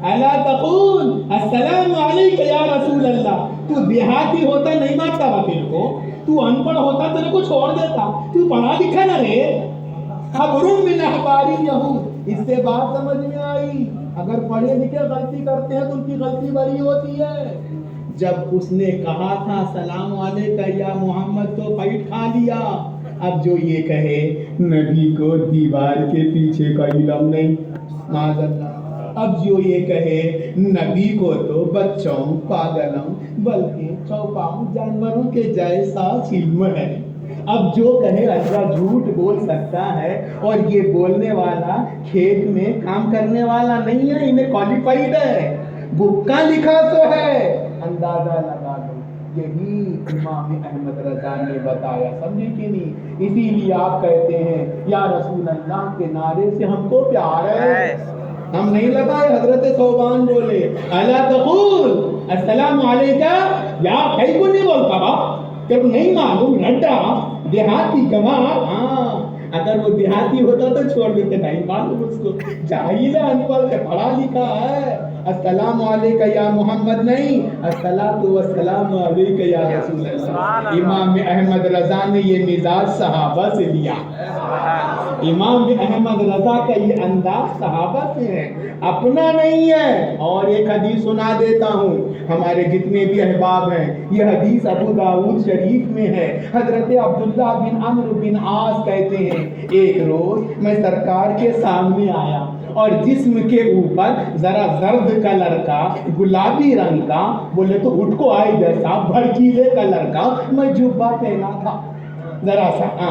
Speaker 1: الا تقول السلام علیک یا رسول اللہ۔ تو دیہاتی ہوتا نہیں مانتا وکیل کو، تو ان پڑھ ہوتا تیرے کو چھوڑ دیتا، تو پڑھا لکھا نہ رے، خبروں من احباری یہود۔ اس سے بات سمجھ میں آئی؟ اگر پڑھے لکھے غلطی کرتے ہیں تو ان کی غلطی بڑی ہوتی ہے۔ جب اس نے کہا تھا سلام علیکہ یا محمد تو پیٹ کھا لیا۔ اب جو یہ کہے نبی کو دیوار کے پیچھے کا علم نہیں، معاذ اللہ، اب جو یہ کہے نبی کو تو بچوں پاگلوں بلکہ چوپاؤں جانوروں کے جیسا علم ہے، اب جو کہے ایسا جھوٹ بول سکتا ہے، اور یہ بولنے والا کھیت میں کام کرنے والا نہیں ہے، انہیں کوالیفائیڈ ہے، بکا لکھا تو ہے، اندازہ لگا لو۔ یہی امام احمد رضا نے بتایا، سمجھے کہ نہیں؟ اسی لیے آپ کہتے ہیں یا رسول اللہ کے نعرے سے ہم کو پیار ہے، ہم نہیں لگائے۔ حضرت ثوبان بولے الا تقول السلام علیکہ یا، کہیں کو نہیں بولتا با، جب نہیں معلوم رڈا دیہاتی گمار، ہاں اگر وہ دیہاتی ہوتا تو چھوڑ دیتے، نہیں معلوم اس کو، جاہل ہے، ان پڑھ کے پڑھا لکھا ہے۔ السلام علیکہ یا محمد نہیں، الصلاۃ والسلام علیکہ یا رسول اللہ۔ امام احمد رضا نے یہ مزاج صحابہ سے لیا، امام احمد رضا کا یہ انداز صحابہ سے ہے، اپنا نہیں ہے۔ اور ایک حدیث سنا دیتا ہوں، ہمارے جتنے بھی احباب ہیں، یہ حدیث ابو داؤد شریف میں ہے۔ حضرت عبداللہ بن عمرو بن عاص کہتے ہیں ایک روز میں سرکار کے سامنے آیا اور جسم کے اوپر ذرا زرد کلر کا، گلابی رنگ کا، بولے تو اٹھ کو آئے جیسا بھڑکیلے کلر کا میں جبہ پہنا تھا، ذرا سا۔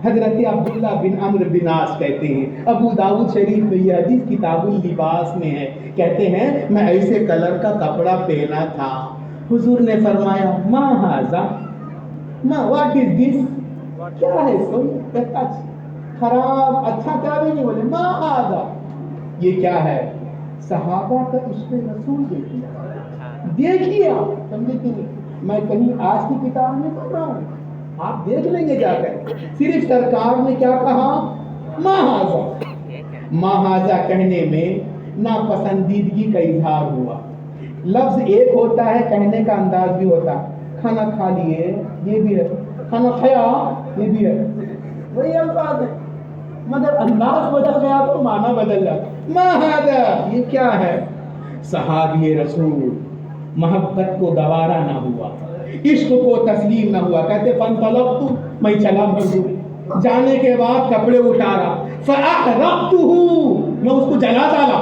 Speaker 1: حضرت عبداللہ بن عمرو بن عاص کہتے ہیں، ابو داؤد شریف میں یہ حدیث کتاب اللباس میں ہے، کہتے ہیں میں ایسے کلر کا کپڑا پہنا تھا۔ حضور نے فرمایا ما ھذا، ما واٹ از دس، کیا ہے سو، خراب اچھا کیا بھی نہیں بولے، ما ھذا یہ کیا ہے؟ صحابہ کا عشق رسول دیکھیے آپ، سمجھے کہ نہیں؟ میں کہیں آج کی کتاب میں پڑھ رہا ہوں، آپ دیکھ لیں گے جا کر، صرف سرکار نے کیا کہا؟ ما ھذا۔ ما ھذا کہنے میں ناپسندیدگی کا اظہار ہوا۔ لفظ ایک ہوتا ہے، کہنے کا انداز بھی ہوتا ہے، کھانا کھا لیے یہ بھی ہے، کھانا کھایا یہ بھی ہے، وہی الفاظ ہے، مگر انداز بدل گیا تو معنی بدل جاتا۔ ما ھذا یہ کیا ہے؟ صحابی رسول محبت کو گوارا نہ ہوا، عشق کو تسلیم نہ ہوا، کہتے فانطلقت، میں چلا حضور، جانے کے بعد کپڑے اتارا، فاحرقتہ، میں اس کو جلا ڈالا،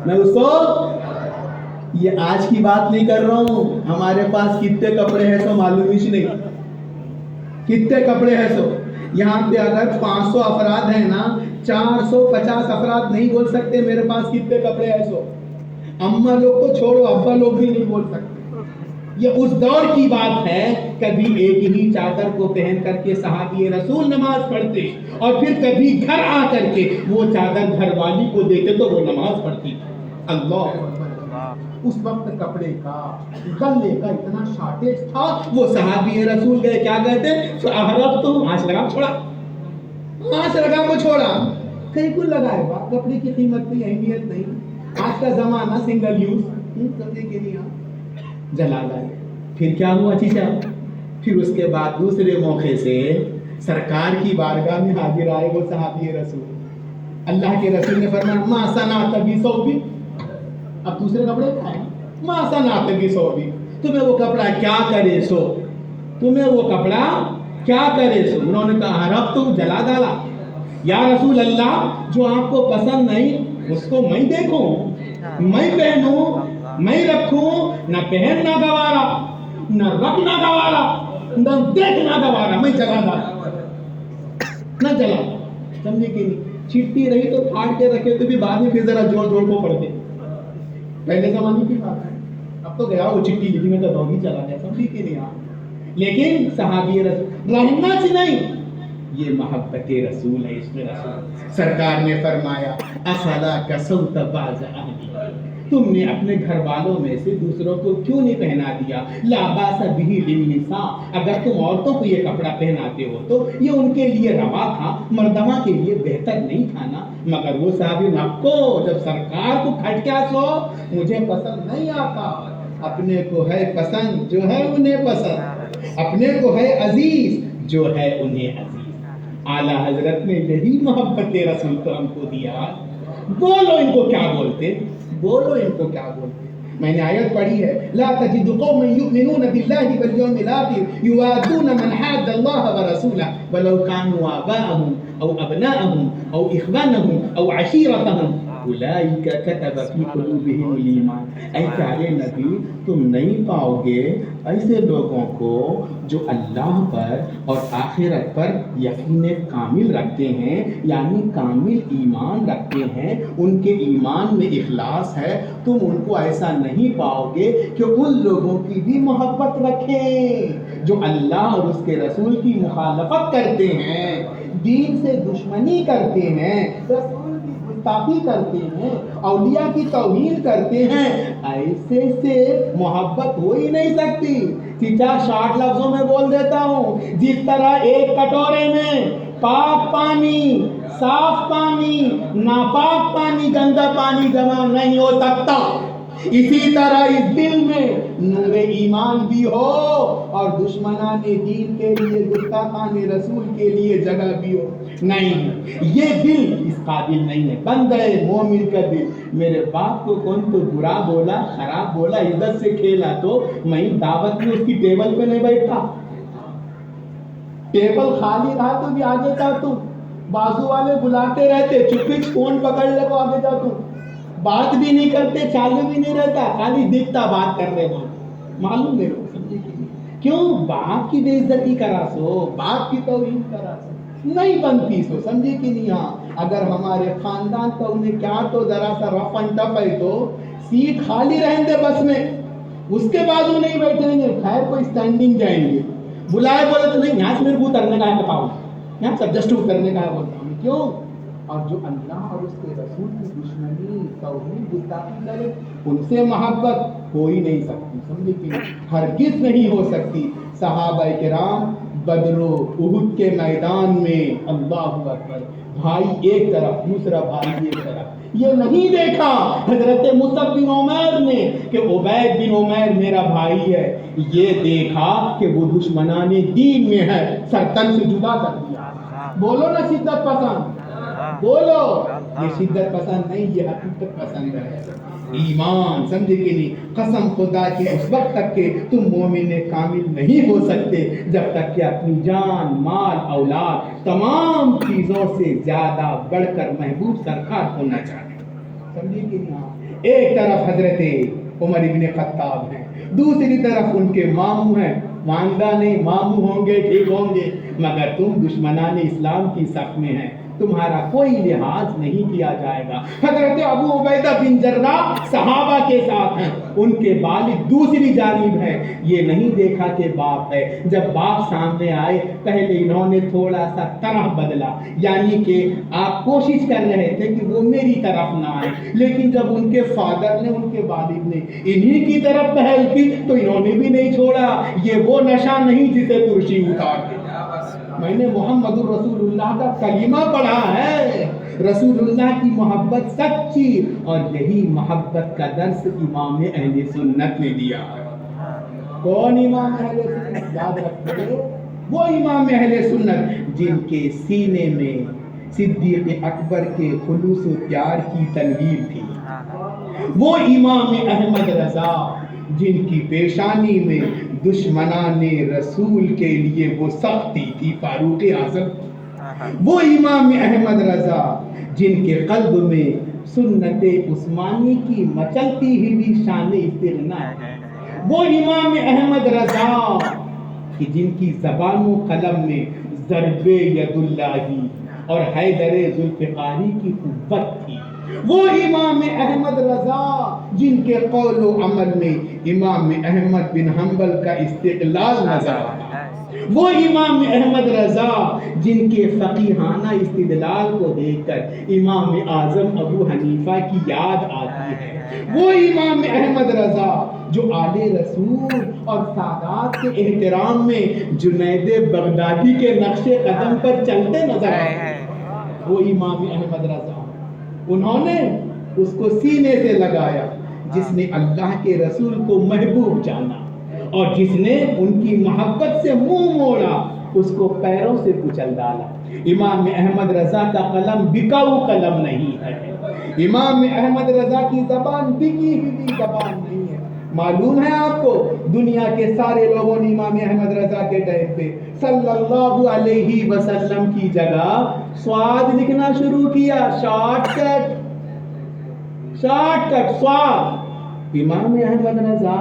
Speaker 1: میں اس کو، یہ آج کی بات نہیں کر رہا ہوں، ہمارے پاس کتنے کپڑے ہیں تو معلوم ہی نہیں، کتنے کپڑے ہیں سو، یہاں پہ اگر 500 افراد ہیں نا، 450 افراد نہیں بول سکتے میرے پاس کتنے کپڑے ہیں سو، اماں لوگ کو چھوڑو، ابا لوگ بھی نہیں بول سکتے۔ یہ اس دور کی بات ہے، کبھی ایک ہی چادر کو پہن کر کے صحابی رسول نماز پڑھتے، اور پھر کبھی گھر آ کر کے وہ چادر گھر والی کو دیتے تو وہ نماز پڑھتی۔ اللہ اس وقت کپڑے کا، غلے کا اتنا شارٹیج تھا، وہ صحابی رسول گئے کیا کہتے ہیں؟ فاحرقتہ، ہاتھ لگا چھوڑا، ہاتھ لگا کو چھوڑا، کہیں کو لگائے گا، کپڑے کی قیمت کی اہمیت نہیں، ہاتھ آج کا زمانہ سنگل یوز سمجھے کہ نہیں آپ جلا دیں. پھر کیا ہوا چیچا؟ پھر اس کے بعد دوسرے موقع سے سرکار کی بارگاہ میں حاضر آئے وہ صحابی رسول. اللہ کے رسول نے فرمایا ما صنعت بثوبی. اب دوسرے کپڑے کھائیں ما صنعت بثوبی. تمہیں وہ کپڑا کیا کرے سو، تمہیں وہ کپڑا کیا کرے سو. انہوں نے کہا رب تو جلا ڈالا. یا رسول اللہ جو آپ کو پسند نہیں اس کو میں دیکھوں، میں پہنوں، میں رکھوں، نہ پہننا گوارا، نہ رکھنا گوارا، نہ دیکھنا گوارا، میں جلا ڈالا نہ جلا. سمجھے کہ نہیں؟ چٹی رہی تو پھاڑ کے رکھے تو بھی بعد میں پھر ذرا جوڑ جوڑ کو پڑھتے. پہلے زمانے کی بات ہے. اب تو گیا وہ چٹی لکھی میں تو دور ہی چلا گیا. سمجھے کہ نہیں آپ؟ لیکن صحابی رسول رہنا سے نہیں، یہ محبت رسول ہے. اس میں رسول سرکار نے فرمایا افلا کسوت بعض اہلی. تم نے اپنے گھر والوں میں سے دوسروں کو کیوں نہیں پہنا دیا؟ لا باس به للنساء. اگر تم عورتوں کو یہ کپڑا پہناتے ہو تو یہ ان کے لیے روا تھا، مردمہ کے لیے بہتر نہیں تھا نا. مگر وہ صحابی نکو جب سرکار کو کھٹکا سو مجھے پسند نہیں آتا. اپنے کو ہے پسند جو ہے انہیں پسند، اپنے کو ہے عزیز جو ہے انہیں عزیز. اعلیٰ حضرت نے یہی محبت رسول کو ہم کو دیا. بولو ان کو کیا بولتے، بولو ان کو کیا بولتے. میں نے آیت پڑھی ہے لا تجد قوما یؤمنون باللہ والیوم الاخر یوادون من حاد اللہ ورسولہ ولو كانوا آباءهم او ابناءهم او اخوانهم او عشیرتهم اولئک کتب فی قلوبهم الایمان. اے پیارے نبی تم نہیں پاؤ گے ایسے لوگوں کو جو اللہ پر اور آخرت پر یقین کامل رکھتے ہیں، یعنی کامل ایمان رکھتے ہیں، ان کے ایمان میں اخلاص ہے. تم ان کو ایسا نہیں پاؤ گے کہ ان لوگوں کی بھی محبت رکھیں جو اللہ اور اس کے رسول کی مخالفت کرتے ہیں، دین سے دشمنی کرتے ہیں، رسول کی گستاخی کرتے ہیں، اولیاء کی توہین کرتے ہیں. ایسے سے محبت ہو ہی نہیں سکتی. چچا 60 لفظوں میں بول دیتا ہوں. جس طرح ایک کٹورے میں پاک پانی، صاف پانی، ناپاک پانی، گندا پانی جمع نہیں ہو سکتا، اسی طرح اس دل میں نور ایمان بھی ہو اور دشمنان دین کے لیے، گستاخان رسول کے لیے جگہ بھی ہو. نہیں، یہ دل اس قابل نہیں ہے. بندہ مومن کا دل. میرے باپ کو کون تو برا بولا، خراب بولا، عزت سے کھیلا تو میں دعوت میں اس کی ٹیبل پہ نہیں بیٹھتا. ٹیبل خالی رہا تو بھی آگے جاتا ہوں. بازو والے بلاتے رہتے، چپی فون پکڑ لے کو آگے جاتا ہوں. بات بھی نہیں کرتے، چالو بھی نہیں رہتا، خالی دکھتا بات کر رہے. معلوم میرے کو سمجھے کیوں؟ باپ کی بے عزتی کرا سو، باپ کی توہین کرا سو نہیں بنتی سو. سمجھے کہ نہیں؟ ہاں اگر ہمارے خاندان کا انہیں کیا تو ذرا سا رف اینڈ ٹف ہے تو سیٹ خالی رہیں دے بس میں، اس کے بازو نہیں بیٹھیں گے. خیر کوئی اسٹینڈنگ جائیں گے، بلائے بولے تو نہیں یہاں سے میرے کو اترنے کا ہے بتاؤ، یہاں سے جسٹ اترنے کا ہے بولتا ہوں. کیوں؟ اور جو اللہ اور اس کے رسول کی دشمنی، توہین، گستاخی کرے ان سے محبت ہو ہی نہیں سکتی. سمجھے کہ ہرگز نہیں ہو سکتی. صحابہ کرام بدر و احد کے میدان میں اللہ اکبر، بھائی ایک طرف دوسرا بھائی ایک طرف، یہ نہیں دیکھا حضرت مصعب بن عمیر نے کہ عبید بن عمیر میرا بھائی ہے. یہ دیکھا کہ وہ دشمنان دین میں ہے، سر تن سے جدا کر دیا. بولو نا شدت پسند، بولو. یہ شدت پسند نہیں، یہ حقیقت پسند ہے. ایمان سمجھے کہ نہیں؟ قسم خدا کی اس وقت تک کہ تم مومن کامل نہیں ہو سکتے جب تک کہ اپنی جان، مال، اولاد تمام چیزوں سے زیادہ بڑھ کر محبوب سرکار کو نہ جانے. سمجھے کہ نہیں؟ ایک طرف حضرت عمر ابن خطاب ہیں، دوسری طرف ان کے ماموں ہیں. مانگا نہیں، ماموں ہوں گے ٹھیک ہوں گے، مگر تم دشمنان اسلام کی صف میں ہیں، تمہارا کوئی لحاظ نہیں کیا جائے گا. حضرت ابو عبیدہ بن جراح صحابہ کے ساتھ ہیں، ان کے والد دوسری جانب ہیں. یہ نہیں دیکھا کہ باپ ہے. جب باپ سامنے آئے پہلے انہوں نے تھوڑا سا طرح بدلا، یعنی کہ آپ کوشش کر رہے تھے کہ وہ میری طرف نہ آئے، لیکن جب ان کے فادر نے، ان کے والد نے انہی کی طرف پہل کی تو انہوں نے بھی نہیں چھوڑا. یہ وہ نشہ نہیں جسے ترشی اتار دے. میں نے محمد الرسول اللہ کا کلمہ پڑھا ہے، رسول اللہ کی محبت سچی، اور یہی محبت کا درس امام اہل سنت نے دیا ہے۔ کون امام اہل سنت؟ یاد رکھتے، وہ امام اہل سنت جن کے سینے میں صدیق اکبر کے خلوص و پیار کی تنویر تھی، وہ امام احمد رضا جن کی پیشانی میں دشمنان رسول کے لیے وہ سختی تھی، فاروق اعظم، وہ امام احمد رضا جن کے قلب میں سنت عثمانی کی مچلتی ہوئی شان استغنا ہے، وہ امام احمد رضا کہ جن کی زبان و قلم میں ضرب ید اللہ اور حیدر ذوالفقاری کی قوت تھی، وہ امام احمد رضا جن کے قول و عمل میں امام احمد بن حنبل کا استقلال نظر آتا، وہ امام احمد رضا جن کے فقیہانہ استدلال کو دیکھ کر امام اعظم ابو حنیفہ کی یاد آتی ہے، وہ امام احمد رضا جو آل رسول اور سادات کے احترام میں جنید بغدادی کے نقش قدم پر چلتے نظر آتے ہیں، وہ امام احمد رضا انہوں نے اس کو سینے سے لگایا جس نے اللہ کے رسول کو محبوب جانا، اور جس نے ان کی محبت سے منہ موڑا اس کو پیروں سے کچل ڈالا۔ امام احمد رضا کا قلم بکاؤ قلم نہیں ہے، امام احمد رضا کی زبان بکی ہوئی زبان نہیں ہے۔ معلوم ہے آپ کو دنیا کے سارے لوگوں نے امام احمد رضا کے ٹائم پہ صلی اللہ علیہ وسلم کی جگہ سواد لکھنا شروع کیا، شارٹ کٹ سواد۔ امام احمد رضا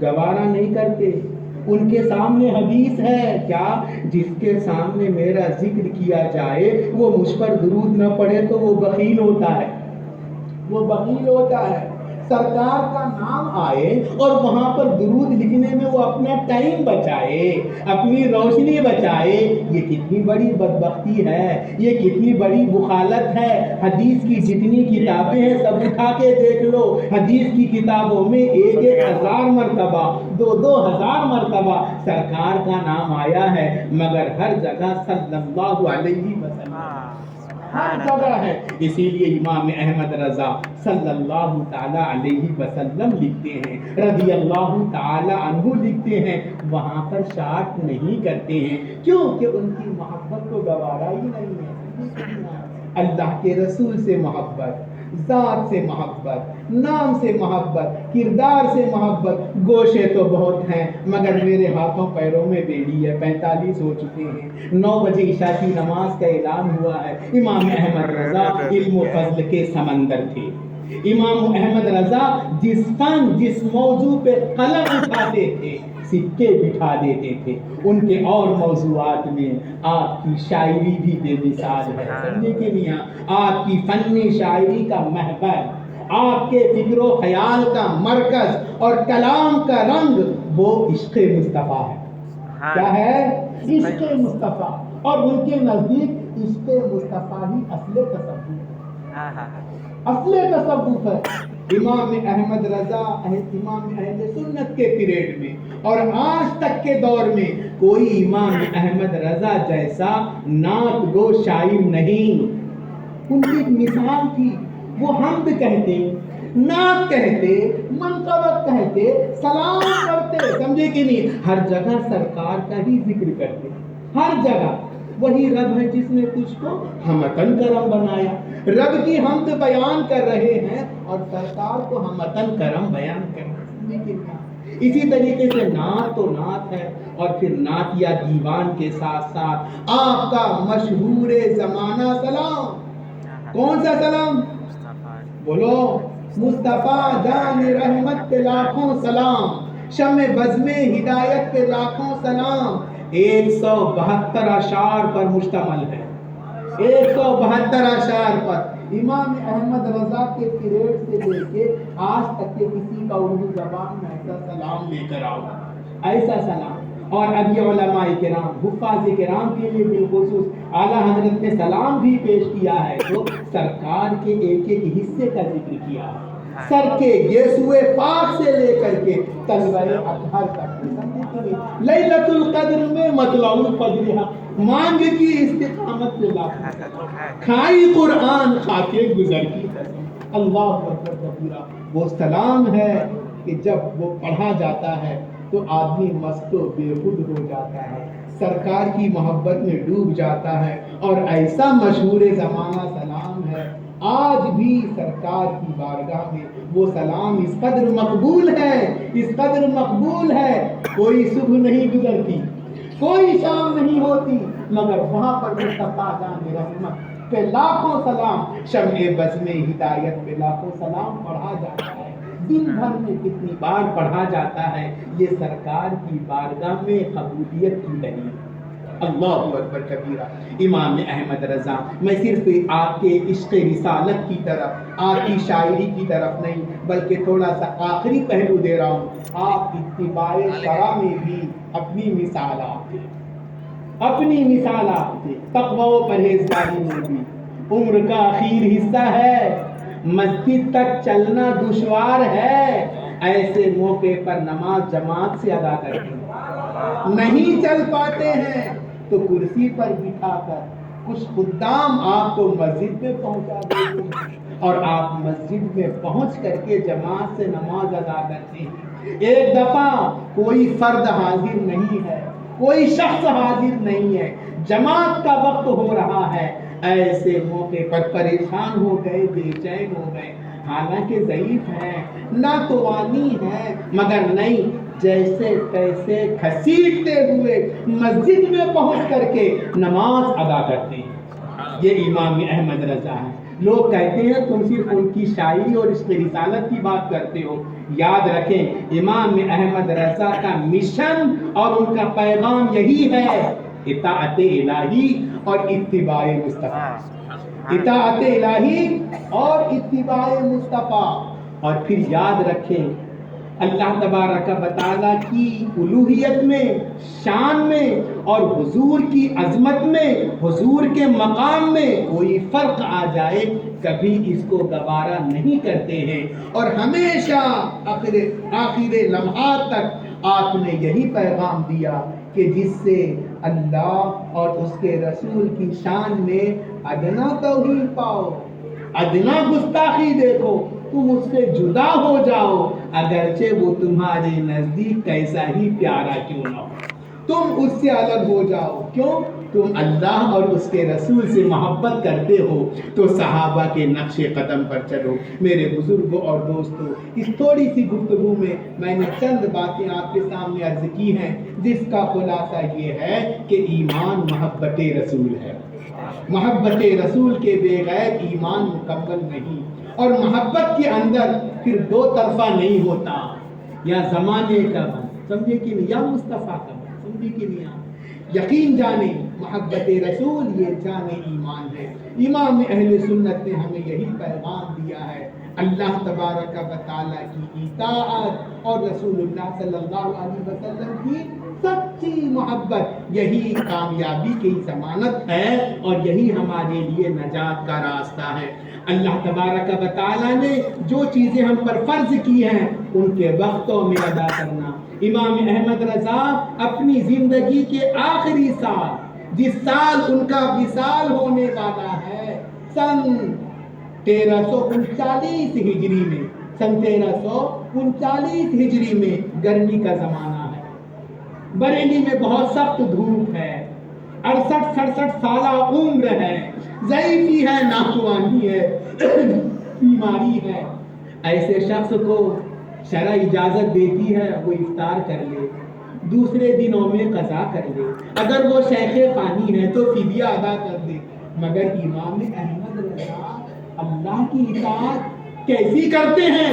Speaker 1: گوارا نہیں کرتے، ان کے سامنے حدیث ہے کیا، جس کے سامنے میرا ذکر کیا جائے وہ مجھ پر درود نہ پڑھے تو وہ بخیل ہوتا ہے، وہ بخیل ہوتا ہے۔ سرکار کا نام آئے اور وہاں پر درود لکھنے میں وہ اپنا ٹائم بچائے، اپنی روشنی بچائے، یہ کتنی بڑی بدبختی ہے، یہ کتنی بڑی بخالت ہے۔ حدیث کی جتنی کتابیں ہیں سب اٹھا کے دیکھ لو، حدیث کی کتابوں میں 1000 مرتبہ 2000 مرتبہ سرکار کا نام آیا ہے، مگر ہر جگہ صلی اللہ علیہ وسلم ہر جگہ ہے۔ اسی لیے امام احمد رضا صلی اللہ تعالی علیہ وسلم لکھتے ہیں، رضی اللہ تعالی عنہ لکھتے ہیں، وہاں پر شارٹ نہیں کرتے ہیں، کیونکہ ان کی محبت کو گوارا ہی نہیں ہے۔ اللہ کے رسول سے محبت، ذات سے محبت، نام سے محبت، کردار سے محبت، گوشے تو بہت ہیں مگر میرے ہاتھوں پیروں میں بیڑی ہے، 45 ہو چکے ہیں، 9 بجے عشاء کی نماز کا اعلان ہوا ہے۔ امام احمد رضا علم و فضل کے سمندر تھے، امام احمد رضا جس فن جس موضوع پہ قلم اٹھاتے تھے سکے بٹھا دیتے تھے، ان کے اور موضوعات میں آپ کی شاعری بھی بے مثال ہے، سمجھے کہ نہیں؟ آپ کی فن شاعری کا محور، آپ کے فکر و خیال کا مرکز اور کلام کا رنگ وہ عشق مصطفیٰ ہے۔ کیا ہے؟ عشق مصطفیٰ، اور ان کے نزدیک عشق مصطفیٰ ہی اصل تصوف ہے، اصل تصوف ہے۔ امام احمد رضا امام اہل سنت کے پیریڈ میں اور آج تک کے دور میں کوئی امام احمد رضا جیسا نعت گو شاعر نہیں۔ ان کی ایک مثال تھی، وہ حمد کہتے، نعت کہتے، منقبت کہتے، سلام کرتے، سمجھے کہ نہیں؟ ہر جگہ سرکار کا ہی ذکر کرتے، ہر جگہ۔ وہی رب ہے جس نے تجھ کو ہمتن کرم بنایا، رب کی حمد بیان کر رہے ہیں اور سرکار کو ہمتن کرم بیان کر رہے ہیں۔ اسی طریقے سے نعت تو نعت ہے، اور پھر نعت یا دیوان کے ساتھ ساتھ آپ کا مشہور زمانہ سلام۔ کون سا سلام؟ بولو، مصطفیٰ جان رحمت پہ لاکھوں سلام، شمع بزم ہدایت پہ لاکھوں سلام۔ 172 اشعار پر مشتمل ہے، 172 اشعار پر۔ امام احمد رضا کے پیریڈ سے لے کے آج تک کے کسی کا اردو زبان میں ایسا سلام لے کر آؤ، ایسا سلام۔ اور اب یہ علماء کرام، حفاظ کرام کے لیے بالخصوص اعلیٰ حضرت نے سلام بھی پیش کیا ہے، تو سرکار کے ایک ایک حصے کا ذکر کیا ہے، سر کے گیسوئے پاک سے لے کر کے تلوے اطہر تک. لیلۃ القدر میں مطلع الفجر مانگ کی استقامت سے لاکھ کھائی قرآن کھاتے گزر کی. اللہ اکبر کبیرہ. وہ سلام ہے کہ جب وہ پڑھا جاتا ہے تو آدمی مست و بے خود ہو جاتا ہے, سرکار کی محبت میں ڈوب جاتا ہے. اور ایسا مشہور زمانہ سلام ہے, آج بھی سرکار کی بارگاہ میں وہ سلام اس قدر مقبول ہے, اس قدر مقبول ہے. کوئی صبح نہیں گزرتی, کوئی شام نہیں ہوتی مگر وہاں پر مصطفیٰ جان رحمت پہ لاکھوں سلام, شمع بز میں ہدایت پہ لاکھوں سلام پڑھا جاتا ہے. دن بھر میں کتنی بار پڑھا جاتا ہے, یہ سرکار کی بارگاہ میں قبولیت کی دلیل. اللہ اکبر کبیرہ. امام احمد رضا, میں صرف آپ کے عشق رسالت کی طرف, آپ کی شاعری کی طرف نہیں بلکہ تھوڑا سا آخری پہلو دے رہا ہوں. آپ اتباع شرع میں بھی اپنی مثال آپ تھے, اپنی مثال آپ تھے. تقوی و پرہیزگاری میں بھی عمر کا آخر حصہ ہے, مسجد تک چلنا دشوار ہے, ایسے موقع پر نماز جماعت سے ادا کرتے ہیں. نہیں چل پاتے ہیں تو کرسی پر بٹھا کر کچھ خدام آپ کو مسجد میں پہنچا دیتے ہیں اور آپ مسجد میں پہنچ کر کے جماعت سے نماز ادا کرتے ہیں. ایک دفعہ کوئی فرد حاضر نہیں ہے, کوئی شخص حاضر نہیں ہے, جماعت کا وقت ہو رہا ہے, ایسے موقع پر پریشان ہو گئے, بے چین ہو گئے, حالانکہ ضعیف ہیں, ناتوانی ہیں, مگر نہیں, جیسے تیسے گھسیٹتے ہوئے مسجد میں پہنچ کر کے نماز ادا کرتے ہیں. یہ امام احمد رضا ہے. لوگ کہتے ہیں تم صرف ان کی شاعری اور عشق رسالت کی بات کرتے ہو. یاد رکھیں امام احمد رضا کا مشن اور ان کا پیغام یہی ہے, اطاعت الہی اور اتباع مصطفیٰ. اطاعت الہی اور اتباع مصطفیٰ. اور پھر یاد رکھیں اللہ تبارک و تعالیٰ کی الوہیت میں, شان میں اور حضور کی عظمت میں, حضور کے مقام میں کوئی فرق آ جائے کبھی اس کو گوارا نہیں کرتے ہیں. اور ہمیشہ آخر لمحات تک آپ نے یہی پیغام دیا کہ جس سے اللہ اور اس کے رسول کی شان میں ادنا توہین پاؤ, ادنا گستاخی دیکھو, تم اس سے جدا ہو جاؤ, اگرچہ وہ تمہارے نزدیک کیسا ہی پیارا کیوں نہ ہو, تم اس سے الگ ہو جاؤ. کیوں؟ تم اللہ اور اس کے رسول سے محبت کرتے ہو تو صحابہ کے نقش قدم پر چلو. میرے بزرگوں اور دوستوں, اس تھوڑی سی گفتگو میں نے چند باتیں آپ کے سامنے عرض کی ہیں جس کا خلاصہ یہ ہے کہ ایمان محبت رسول ہے. محبت رسول کے بغیر ایمان مکمل نہیں, اور محبت کے اندر پھر دو طرفہ نہیں ہوتا, یا زمانے کا من, سمجھے کہ نہیں, یا مصطفیٰ کا من, سمجھے کہ نہیں. یقین جانے محبت رسول یہ جان ایمان ہے. امام اہل سنت نے ہمیں یہی پیغام دیا ہے, اللہ تبارک و تعالیٰ کی اطاعت اور رسول اللہ صلی اللہ علیہ وسلم کی سچی محبت یہی کامیابی کی ضمانت ہے اور یہی ہمارے لیے نجات کا راستہ ہے. اللہ تبارک و تعالیٰ نے جو چیزیں ہم پر فرض کی ہیں ان کے وقتوں میں ادا کرنا. امام احمد رضا اپنی زندگی کے آخری سال, جس سال ان کا وصال ہونے والا ہے, سن 1339 ہجری میں, سن 1339 ہجری میں گرمی کا زمانہ ہے. بریلی میں بہت سخت دھوپ ہے, 68-67 سالہ عمر ہے, ضعیفی ہے, ناتوانی ہے, بیماری ہے. ایسے شخص کو شرع اجازت دیتی ہے وہ افطار کر لے, دوسرے دنوں میں قضا کر لے, اگر وہ شیخ فانی ہے تو فدیہ ادا کر دے. مگر امام احمد رضا اللہ کی اطاعت کیسی کرتے ہیں؟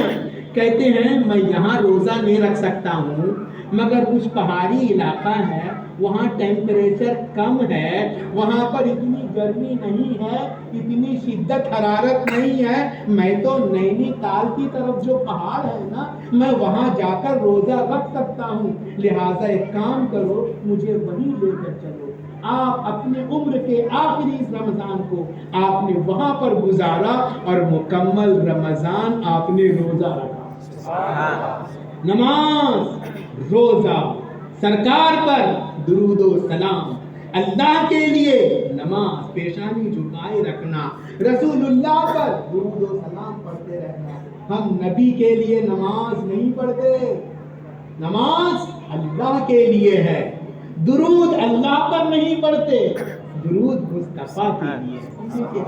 Speaker 1: کہتے ہیں میں یہاں روزہ نہیں رکھ سکتا ہوں, مگر کچھ پہاڑی علاقہ ہے, وہاں ٹیمپریچر کم ہے, وہاں پر اتنی گرمی نہیں ہے, اتنی شدت حرارت نہیں ہے, میں تو نینی تال کی طرف جو پہاڑ ہے نا, میں وہاں جا کر روزہ رکھ سکتا ہوں, لہٰذا ایک کام کرو مجھے وہیں لے کر چلو. آپ اپنے عمر کے آخری اس رمضان کو آپ نے وہاں پر گزارا اور مکمل رمضان آپ نے روزہ رکھا. نماز، روزہ، سرکار پر درود و سلام، اللہ کے لیے نماز پیشانی جھکائے رکھنا، رسول اللہ پر درود و سلام پڑھتے رہنا۔ ہم نبی کے لیے نماز نہیں پڑھتے، نماز اللہ کے لیے ہے، درود اللہ پر نہیں پڑھتے، درود مصطفیٰ کے لیے،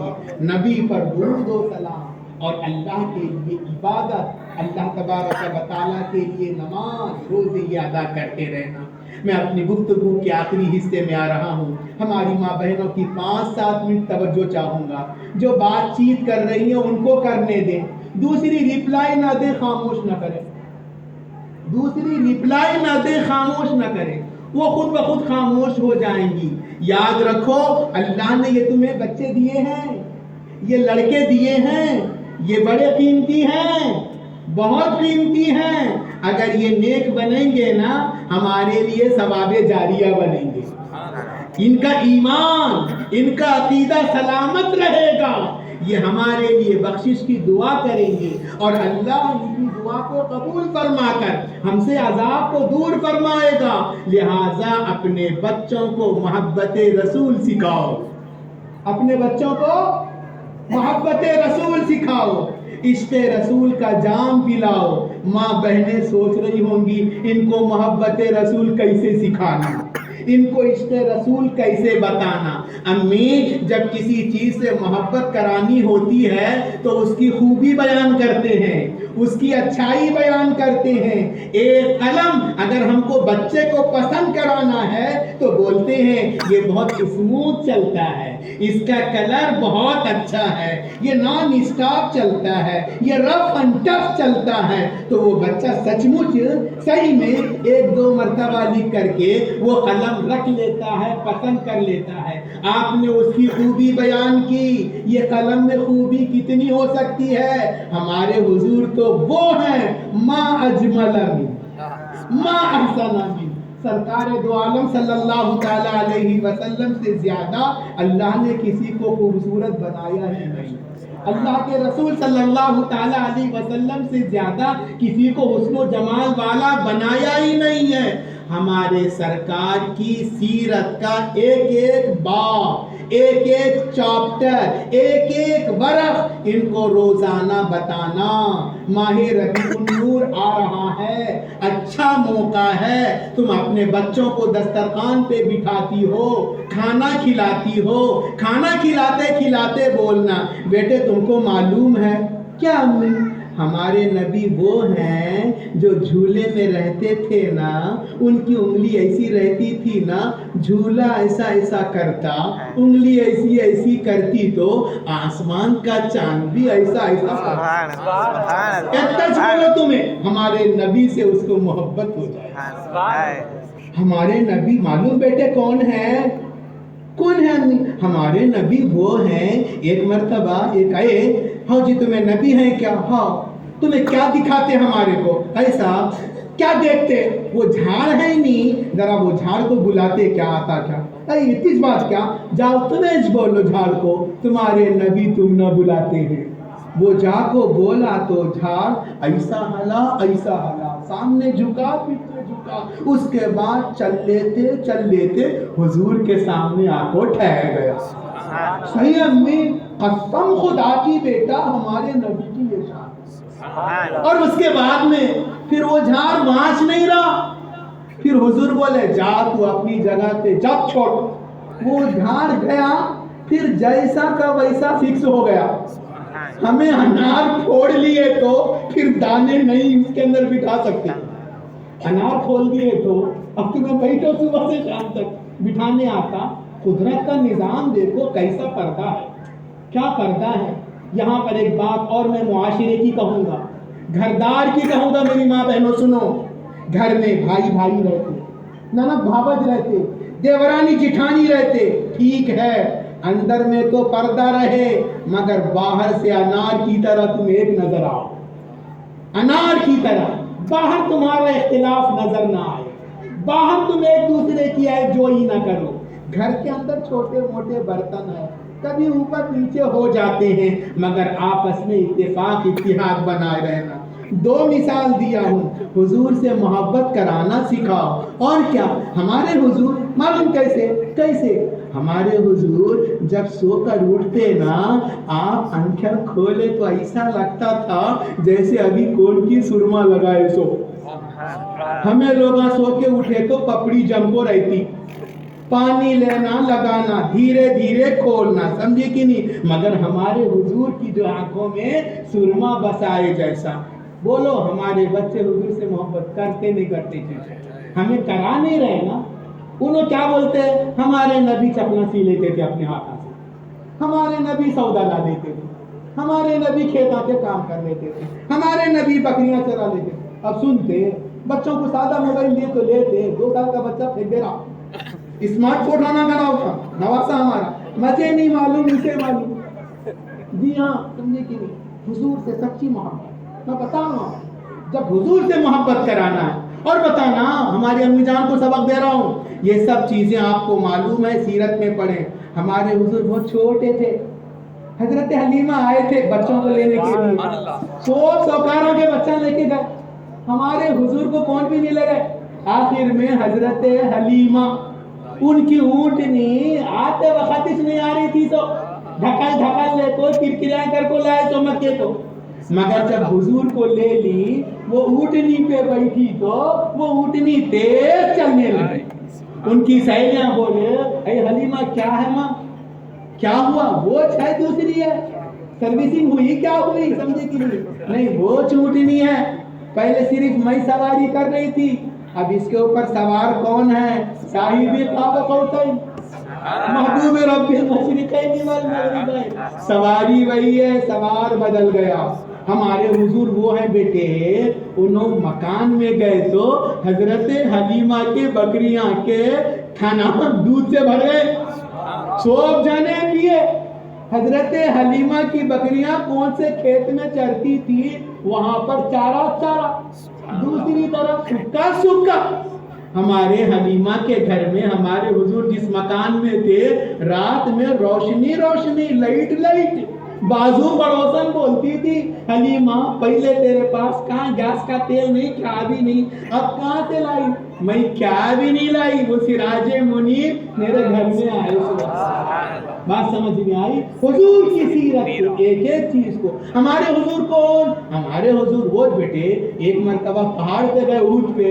Speaker 1: نبی پر درود و سلام اور اللہ کے لیے عبادت، اللہ تبارک و تعالیٰ کے لیے نماز روزے یہ ادا کرتے رہنا۔ میں اپنی گفتگو کے آخری حصے میں آ رہا ہوں۔ ہماری ماں بہنوں کی 5-7 منٹ توجہ چاہوں گا، جو بات چیت کر رہی ہیں ان کو کرنے دیں، دوسری ریپلائی نہ دیں، خاموش نہ کریں، دوسری ریپلائی نہ دیں، خاموش نہ کریں، وہ خود بخود خاموش ہو جائیں گی۔ یاد رکھو اللہ نے یہ تمہیں بچے دیے ہیں، یہ لڑکے دیے ہیں، یہ بڑے قیمتی ہیں، بہت قیمتی ہیں، اگر یہ نیک بنیں گے نا ہمارے لیے ثواب جاریہ بنیں گے، ان کا ایمان، ان کا عقیدہ سلامت رہے گا، یہ ہمارے لیے بخشش کی دعا کریں گے اور اللہ ان کی دعا کو قبول فرما کر ہم سے عذاب کو دور فرمائے گا۔ لہٰذا اپنے بچوں کو محبت رسول سکھاؤ، اپنے بچوں کو محبت رسول سکھاؤ، عشق رسول کا جام پلاؤ۔ ماں بہنیں سوچ رہی ہوں گی ان کو محبت رسول کیسے سکھانا، ان کو عشق رسول کیسے بتانا۔ امی جب کسی چیز سے محبت کرانی ہوتی ہے تو اس کی خوبی بیان کرتے ہیں، اس کی اچھائی بیان کرتے ہیں۔ ایک قلم اگر ہم کو بچے کو پسند کرانا ہے تو بولتے ہیں یہ بہت اسموتھ چلتا ہے، اس کا کلر بہت اچھا ہے، یہ نان اسٹاپ چلتا ہے، یہ رف اینڈ ٹف چلتا ہے، تو وہ بچہ سچ مچ صحیح میں 1-2 مرتبہ لکھ کر کے وہ قلم رکھ لیتا ہے، پسند کر لیتا ہے۔ آپ نے اس کی خوبی بیان کی، یہ قلم میں خوبی کتنی ہو سکتی ہے۔ ہمارے حضور تو وہ ہیں ما اجمل من، ما احسن من، سرکار دو عالم صلی اللہ تعالی علیہ وسلم سے زیادہ اللہ نے کسی کو خوبصورت بنایا ہی نہیں، اللہ کے رسول صلی اللہ تعالی علیہ وسلم سے زیادہ کسی کو حسن و جمال والا بنایا ہی نہیں ہے۔ ہمارے سرکار کی سیرت کا ایک ایک باب، ایک ایک چاپٹر، ایک ایک ورق ان کو روزانہ بتانا۔ ماہ ربیع النور آ رہا ہے، اچھا موقع ہے، تم اپنے بچوں کو دسترخوان پہ بٹھاتی ہو، کھانا کھلاتی ہو، کھانا کھلاتے کھلاتے بولنا بیٹے تم کو معلوم ہے کیا امی ہمارے نبی وہ ہیں جو جھولے میں رہتے تھے نا، ان کی انگلی ایسی رہتی تھی نا، جھولا ایسا ایسا کرتا، انگلی ایسی ایسی کرتی تو آسمان کا چاند بھی ایسا ایسا کرتا۔ بولو تمہیں ہمارے نبی سے اس کو محبت ہو جائے۔ ہمارے نبی معلوم بیٹے کون ہے؟ کون ہے؟ ہمارے نبی وہ ہیں، ایک مرتبہ ایک آئے، ہاں جی تمہیں نبی ہیں کیا؟ ہاں۔ تمہیں کیا دکھاتے ہمارے کو؟ ایسا کیا دیکھتے؟ وہ جھاڑ ہے ہی نہیں، ذرا وہ جھاڑ کو بلاتے کیا آتا کیا؟ اتنی بات کیا؟ جاؤ تمہیں بولو جھاڑ کو تمہارے نبی تم نہ بلاتے ہیں۔ وہ جا کو بولا تو جھاڑ ایسا ہلا ایسا ہلا، سامنے جھکا پیچھے جھکا، اس کے بعد چل لیتے حضور کے سامنے آ کو ٹھہر گیا۔ صحیح امی قسم خدا کی بیٹا ہمارے نبی کی یہ شان۔ اور اس کے بعد میں پھر وہ جھاڑ وانچ نہیں رہا، پھر حضور بولے جا تو اپنی جگہ پہ جب چھوڑ، وہ جھاڑ گیا، پھر جیسا کا ویسا فکس ہو گیا۔ ہمیں انار پھوڑ لیے تو پھر دانے نہیں اس کے اندر بٹھا سکتے، انار کھول دیے تو اب تمہیں بیٹھو صبح سے شام تک بٹھانے آتا۔ قدرت کا نظام دیکھو کیسا پردہ ہے، کیا پردہ ہے۔ یہاں پر ایک بات اور میں معاشرے کی کہوں گا، گھردار کی کہوں گا، میری ماں بہنوں سنو۔ گھر میں بھائی بھائی رہتے، نند بھاوج رہتے، دیورانی جٹھانی رہتے، ٹھیک ہے اندر میں تو پردہ رہے، مگر باہر سے انار کی طرح تم ایک نظر آؤ، انار کی طرح باہر تمہارا اختلاف نظر نہ آئے، باہر تم ایک دوسرے کی جوئی نہ کرو۔ گھر کے اندر چھوٹے موٹے برتن ہیں، کبھی اوپر نیچے ہو جاتے ہیں، مگر آپس میں اتفاق اتحاد بنائے رہنا۔ دو مثال دیا ہوں، حضور سے محبت کرانا سکھاؤ۔ اور کیا ہمارے حضور معلوم کیسے ہمارے حضور جب سو کر اٹھتے نا، آپ آنکھیں کھولے تو ایسا لگتا تھا جیسے ابھی کون کی سرما لگائے سو۔ ہمیں لوگ سو کے اٹھے تو پپڑی جم کو رہتی، پانی لینا لگانا دھیرے دھیرے کھولنا، سمجھے کہ نہیں؟ مگر ہمارے حضور کی جو آنکھوں میں سرما بسائے جیسا۔ بولو ہمارے بچے حضور سے محبت کرتے نہیں کرتے تھے؟ ہمیں کرا نہیں رہے نا۔ انہوں کیا بولتے ہیں؟ ہمارے نبی چپنا سی لیتے تھے اپنے ہاتھوں سے، ہمارے نبی سودا لا دیتے تھے، ہمارے نبی کھیتوں کے کام کر لیتے تھے، ہمارے نبی بکریاں چرا لیتے تھے۔ اب سنتے بچوں کو سادہ موبائل دیے تو لیتے، 2 سال کا بچہ پھینک دے رہا، اسمارٹ فون آنا کرا تھا نواسا ہمارا، مجھے نہیں معلوم اسے معلوم۔ جی ہاں، سمجھے کہ نہیں؟ حضور سے سچی محبت میں بتاؤں، جب حضور سے محبت کرانا ہے۔ اور بتانا ہماری امی جان کو سبق دے رہا ہوں، یہ سب چیزیں آپ کو معلوم ہے، سیرت میں پڑھیں۔ ہمارے حضور بہت چھوٹے تھے، حضرت حلیمہ آئے تھے بچوں کو لینے کے لیے، سوکاروں کے بچہ لے کے گئے، ہمارے حضور کو کون بھی نہیں لگے۔ آخر میں حضرت حلیمہ ان کی اونٹنی آتے وقت اس نہیں آ رہی تھی، تو ڈھکل لے کو کرکرائیں کر کو لائے تو مکے کو، مگر جب حضور کو لے لی وہ اونٹنی پہ بیٹھی تو وہ اونٹنی تیز چلنے لگی۔ ان کی سہیلیاں بولے اے حلیمہ کیا ہے ماں، کیا ہوا؟ وہ ہے دوسری ہے، سروسنگ ہوئی کیا ہوئی، سمجھے کہ نہیں؟ وہ اونٹنی ہے، پہلے صرف میں سواری کر رہی تھی، اب اس کے اوپر سوار کون ہے؟ صاحب قاب قوسین، محبوب رب المشرقین والمغربین۔ سواری وہی ہے، سوار بدل گیا۔ ہمارے حضور وہ ہیں بیٹے، انہوں مکان میں گئے تو حضرت حلیمہ کے بکریاں کے کھانا دودھ سے بھر گئے، سوب جانے پیے۔ حضرت حلیمہ کی بکریاں کون سے کھیت میں چرتی تھی، وہاں پر چارہ، دوسری طرف سکا۔ ہمارے حلیمہ کے گھر میں ہمارے حضور جس مکان میں تھے، رات میں روشنی، لائٹ، بازو پڑوسن بولتی تھی حلیمہ پہلے تیرے پاس کہاں گیس کا تیل نہیں، کیا بھی نہیں، اب کہاں سے لائی؟ میں کیا بھی نہیں لائی، وہ سراج منیر میرے گھر میں آئے۔ بات سمجھ میں آئی؟ حضور کی سیرت ایک چیز کو، ہمارے حضور کون؟ ہمارے حضور وہ بیٹے ایک مرتبہ پہاڑ پہ گئے، اونٹ پہ،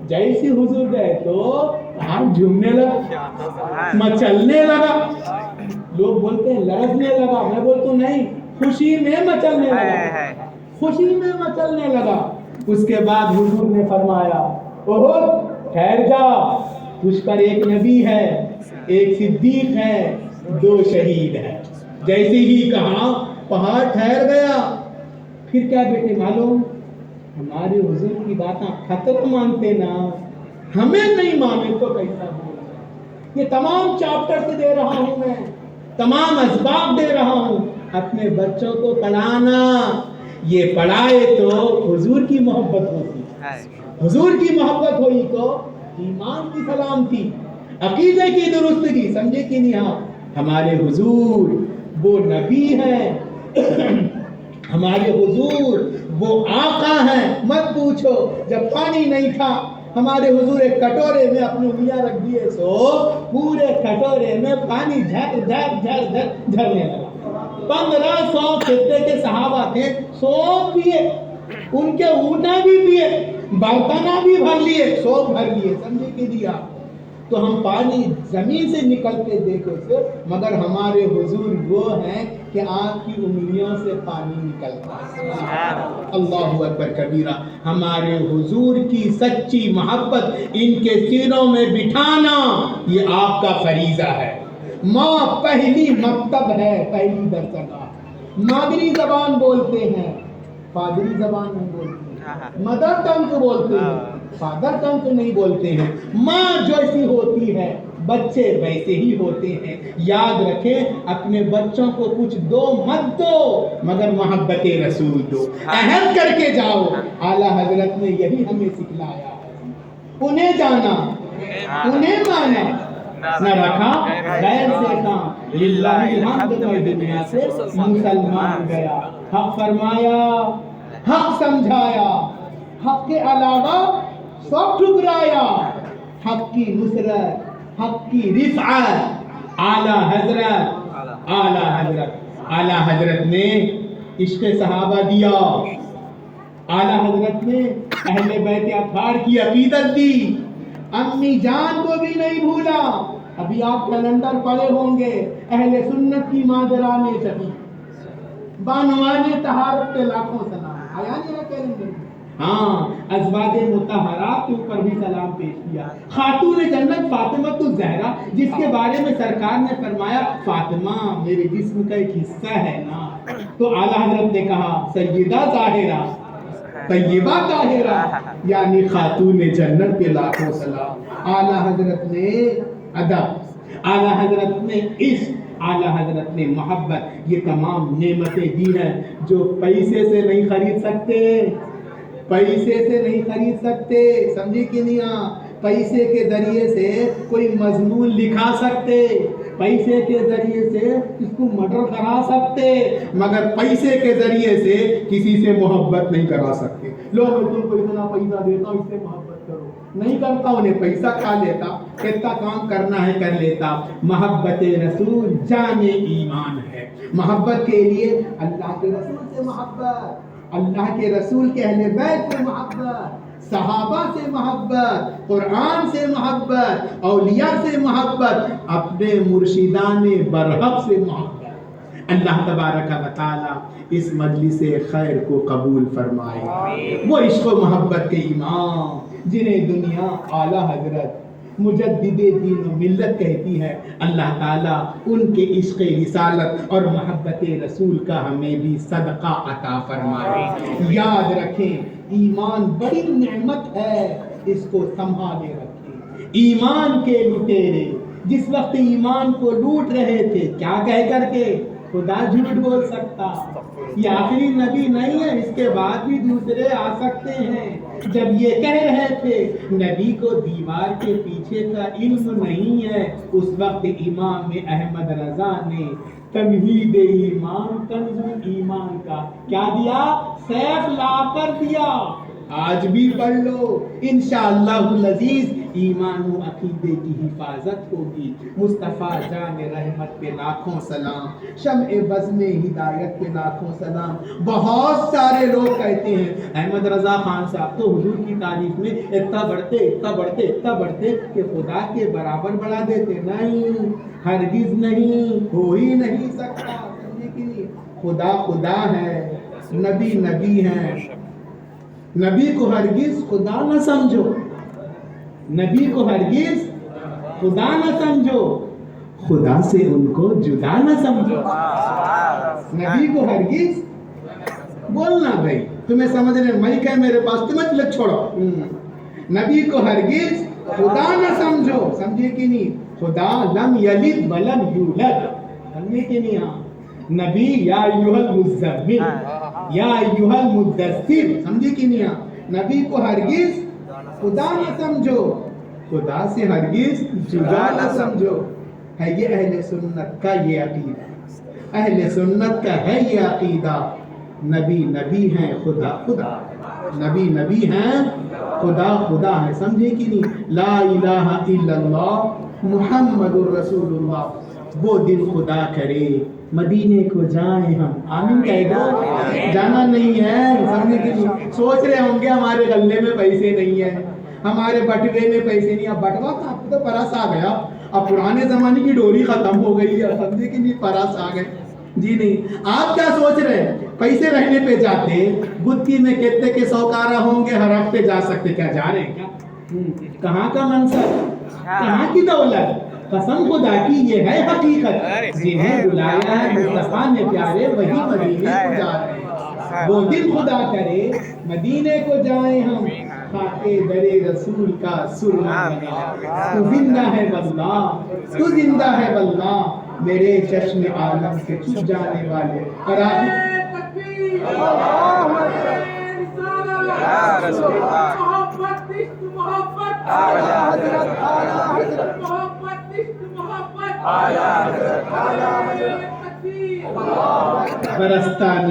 Speaker 1: جیسے حضور گئے تو پہاڑ جھومنے لگا، مچلنے لگا۔ لوگ بولتے ہیں لرزنے لگا، میں بولتا ہوں نہیں، خوشی میں مچلنے لگا۔ اس کے بعد حضور نے فرمایا اوہ ٹھہر جا، تجھ پر ایک نبی ہے، ایک صدیق ہے، 2 شہید ہیں۔ جیسے ہی کہا پہاڑ ٹھہر گیا۔ پھر کیا بیٹے معلوم؟ ہمارے حضور کی باتیں خطر مانتے نا، ہمیں نہیں مانے تو کیسا بولے؟ یہ تمام چاپٹر سے دے رہا ہوں میں، تمام اسباب دے رہا ہوں، اپنے بچوں کو پڑھانا۔ یہ پڑھائے تو حضور کی محبت ہوتی، حضور کی محبت ہوئی تو ایمان کی سلامتی، عقیدے کی درستگی، سمجھے کہ نہیں؟ ہاں، ہمارے حضور وہ نبی ہیں، ہمارے حضور وہ آقا ہیں۔ مت پوچھو، جب پانی نہیں تھا ہمارے حضور ایک کٹورے میں اپنی انگلیاں رکھ دیے سو پورے کٹورے میں پانی جھرنے لگا۔ 1500 خطے کے صحابہ تھے، سو پیے، ان کے اونٹاں بھی پیے، برتناں بھی بھر لیے، سو بھر لیے، سمجھے کہ دیا۔ تو ہم پانی زمین سے نکلتے دیکھو سے، مگر ہمارے حضور وہ ہیں کہ آپ کی انگلیوں سے پانی نکلتا ہے۔ اللہ اکبر کبیرہ۔ ہمارے حضور کی سچی محبت ان کے سینوں میں بٹھانا یہ آپ کا فریضہ ہے۔ ماں پہلی مکتب ہے، پہلی درسگاہ۔ مادری زبان بولتے ہیں، پادری زبان نہیں بولتے ہیں، مدر ٹنگ بولتے ہیں، فادر ٹنگ نہیں بولتے ہیں۔ ماں جیسی ہوتی ہے بچے ویسے ہی ہوتے ہیں۔ یاد رکھیں، اپنے بچوں کو کچھ دو مت دو مگر محبت رسول دو، عہد کر کے جاؤ۔ اعلیٰ حضرت نے یہی ہمیں سکھلایا ہے، انہیں جانا، انہیں مانا، نہ رکھا غیر سے کام، للہ الحمد میں دنیا سے مسلمان گیا۔ حق فرمایا حق سمجھایا, حق کے علاوہ سب ٹھکرایا. حق کی نصرت, حق کی رفعت, اعلیٰ حضرت نے عشق صحابہ دیا. اعلیٰ حضرت نے اہل بیت اطہار کی عقیدت دی. امی جان کو بھی نہیں بھولا. ابھی آپ کیلنڈر پڑھے ہوں گے, اہل سنت کی مادران شفیع, بانوان طہارت کے لاکھوں سلام. آیا نہیں ہے کیلنڈر میں؟ ہاں, ازواج مطہرات کے اوپر بھی سلام پیش کیا. خاتون جنت فاطمہ الزہرا, جس کے بارے میں سرکار نے فرمایا فاطمہ میرے جسم کا ایک حصہ ہے نا, تو اعلیٰ حضرت نے کہا سیدہ ظاہرہ طیبہ طاہرہ, یعنی خاتون جنت کے لاکھوں سلام. اعلیٰ حضرت نے ادب, اعلیٰ حضرت نے عشق, اعلیٰ حضرت نے محبت, یہ تمام نعمتیں دی ہیں جو پیسے سے نہیں خرید سکتے. پیسے سے نہیں خرید سکتے, سمجھے کہ نہیں؟ ہاں, پیسے کے ذریعے سے کوئی مضمون لکھا سکتے, پیسے کے ذریعے سے اس کو مرڈر کرا سکتے, مگر پیسے کے ذریعے سے کسی سے محبت نہیں کرا سکتے. لوگ میں تم کو اتنا پیسہ دیتا ہوں, اس سے محبت کرو, نہیں کرتا, انہیں پیسہ کھا لیتا, کتنا کام کرنا ہے کر لیتا. محبت رسول جان ایمان ہے. محبت کے لیے اللہ کے رسول سے محبت, اللہ کے رسول کے اہل بیت سے محبت, صحابہ سے محبت, قرآن سے محبت, اولیاء سے محبت, اپنے مرشدان برحق سے محبت. اللہ تبارک و تعالی اس مجلس خیر کو قبول فرمائے. وہ عشق و محبت کے امام جنہیں دنیا اعلیٰ حضرت مجدد دین و ملت کہتی ہے, اللہ تعالیٰ ان کے عشق رسالت اور محبت رسول کا ہمیں بھی صدقہ عطا فرمائے. یاد رکھیں ایمان بڑی نعمت ہے, اس کو سنبھالے رکھیں. ایمان کے لٹیرے جس وقت ایمان کو لوٹ رہے تھے, کیا کہہ کر کے, خدا جھوٹ بول سکتا, یہ آخری نبی نہیں ہے, اس کے بعد بھی دوسرے آ سکتے ہیں. جب یہ کہہ رہے تھے نبی کو دیوار کے پیچھے کا علم نہیں ہے, اس وقت امام احمد رضا نے تمہید ایمان, کنز ایمان کا کیا دیا, سیف لا کر دیا. آج بھی پڑھ لو, انشاءاللہ العزیز ایمان و عقیدے کی حفاظت ہوگی. مصطفیٰ جان رحمت پہ لاکھوں سلام, شمع بزم ہدایت پہ لاکھوں سلام. بہت سارے لوگ کہتے ہیں احمد رضا خان صاحب تو حضور کی تعریف میں اتنا بڑھتے کہ خدا کے برابر بڑھا دیتے. نہیں, ہرگز نہیں, ہو ہی نہیں سکتا. سمجھے کہ نہیں؟ خدا خدا ہے, نبی نبی ہے. نبی کو ہرگز خدا نہ سمجھو, نبی کو ہرگز خدا نہ سمجھو, خدا سے ان کو جدا نہ سمجھو. نبی کو ہرگز بولنا بھائی تمہیں سمجھ رہے, میں کہ میرے پاس تمہیں لگ چھوڑو. نبی کو ہرگز خدا نہ سمجھو, سمجھے کہ نہیں؟ خدا لم یلد ولم یولد, سمجھے کہ نہیں؟ ہاں, نبی یا ایھا المزمل, یا ایھا المدثر, سمجھے کہ نہیں؟ ہاں, نبی کو ہرگز خدا نہ سمجھو, خدا سے ہرگز جدا نہ سمجھو. ہے یہ اہل سنت کا یہ عقیدہ, اہل سنت کا ہے یہ عقیدہ. نبی نبی ہیں, خدا خدا, نبی نبی ہیں, خدا خدا ہے. سمجھے کہ نہیں؟ لا الہ الا اللہ محمد الرسول اللہ. وہ دن خدا کرے مدینے کو جائیں ہم, آمین کہہ دو. جانا نہیں ہے, سمجھے کہ نہیں؟ سوچ رہے ہوں گے ہمارے غلے میں پیسے نہیں ہیں, ہمارے بٹوے میں پیسے نہیں. اب بٹوا کا آپ تو پرس آ گیا, اب پرانے زمانے کی ڈوری ختم ہو گئی ہے, سمجھے کہ نہیں؟ پرس آ گئے. جی نہیں, آپ کیا سوچ رہے ہیں؟ پیسے رہنے پہ جاتے, بدھی میں کتنے کے سوکارہ ہوں گے, ہر ہفتے جا سکتے, کیا جا رہے ہیں کیا؟ کہاں کا منصب, کہاں کی دولت, قسم خدا کی یہ ہے حقیقت. جنہیں بلایا ہے مصطفیٰ نے پیارے وہی مدینے کو جا رہے ہیں. وہ دن خدا کرے مدینے کو جائیں ہم, خاکے درے رسول کا سرما لگا. تو زندہ ہے واللہ, تو زندہ ہے واللہ, میرے چشم عالم سے چھپ جانے والے. اور برستان